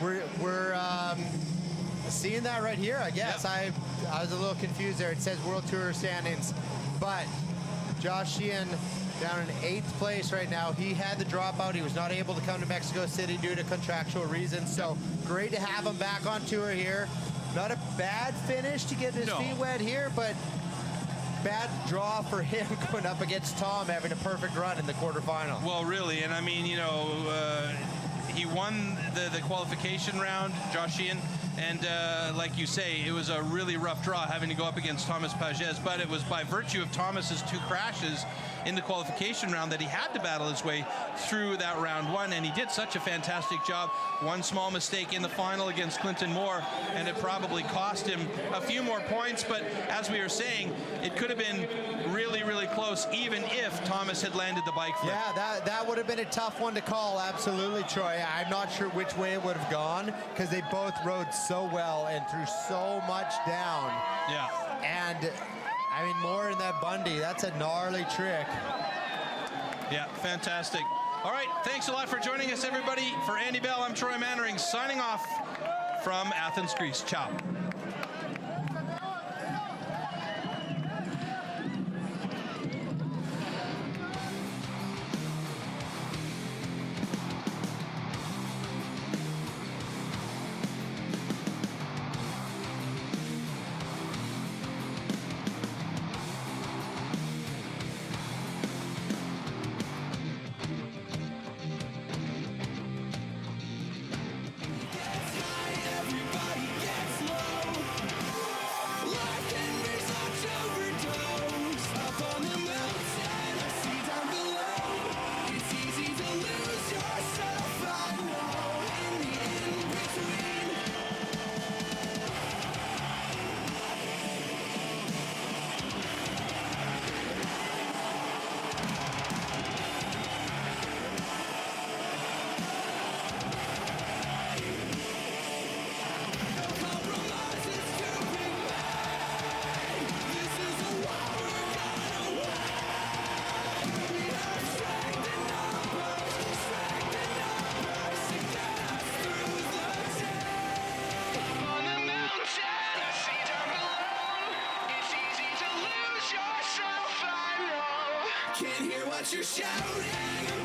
we're seeing that right here, I guess. Yep. I was a little confused there. It says World Tour standings, but Josh Sheehan down in 8th place right now. He had the dropout. He was not able to come to Mexico City due to contractual reasons, so great to have him back on tour here. Not a bad finish to get his feet wet here, but bad draw for him going up against Tom, having a perfect run in the quarterfinal. Well, really, and I mean, you know, he won the qualification round, Josh Sheehan, and like you say, it was a really rough draw having to go up against Thomas Pages, but it was by virtue of Thomas's 2 crashes in the qualification round that he had to battle his way through that round 1, and he did such a fantastic job. One small mistake in the final against Clinton Moore, and it probably cost him a few more points, but as we were saying, it could have been really, really close, even if Thomas had landed the bike flip. Yeah, that would have been a tough one to call, absolutely, Troy. I'm not sure which way it would have gone, because they both rode so well and threw so much down. Yeah. And I mean, Moore in that Bundy, that's a gnarly trick. Yeah, fantastic. All right, thanks a lot for joining us, everybody. For Andy Bell, I'm Troy Mannering, signing off from Athens, Greece. Ciao. what you're shouting.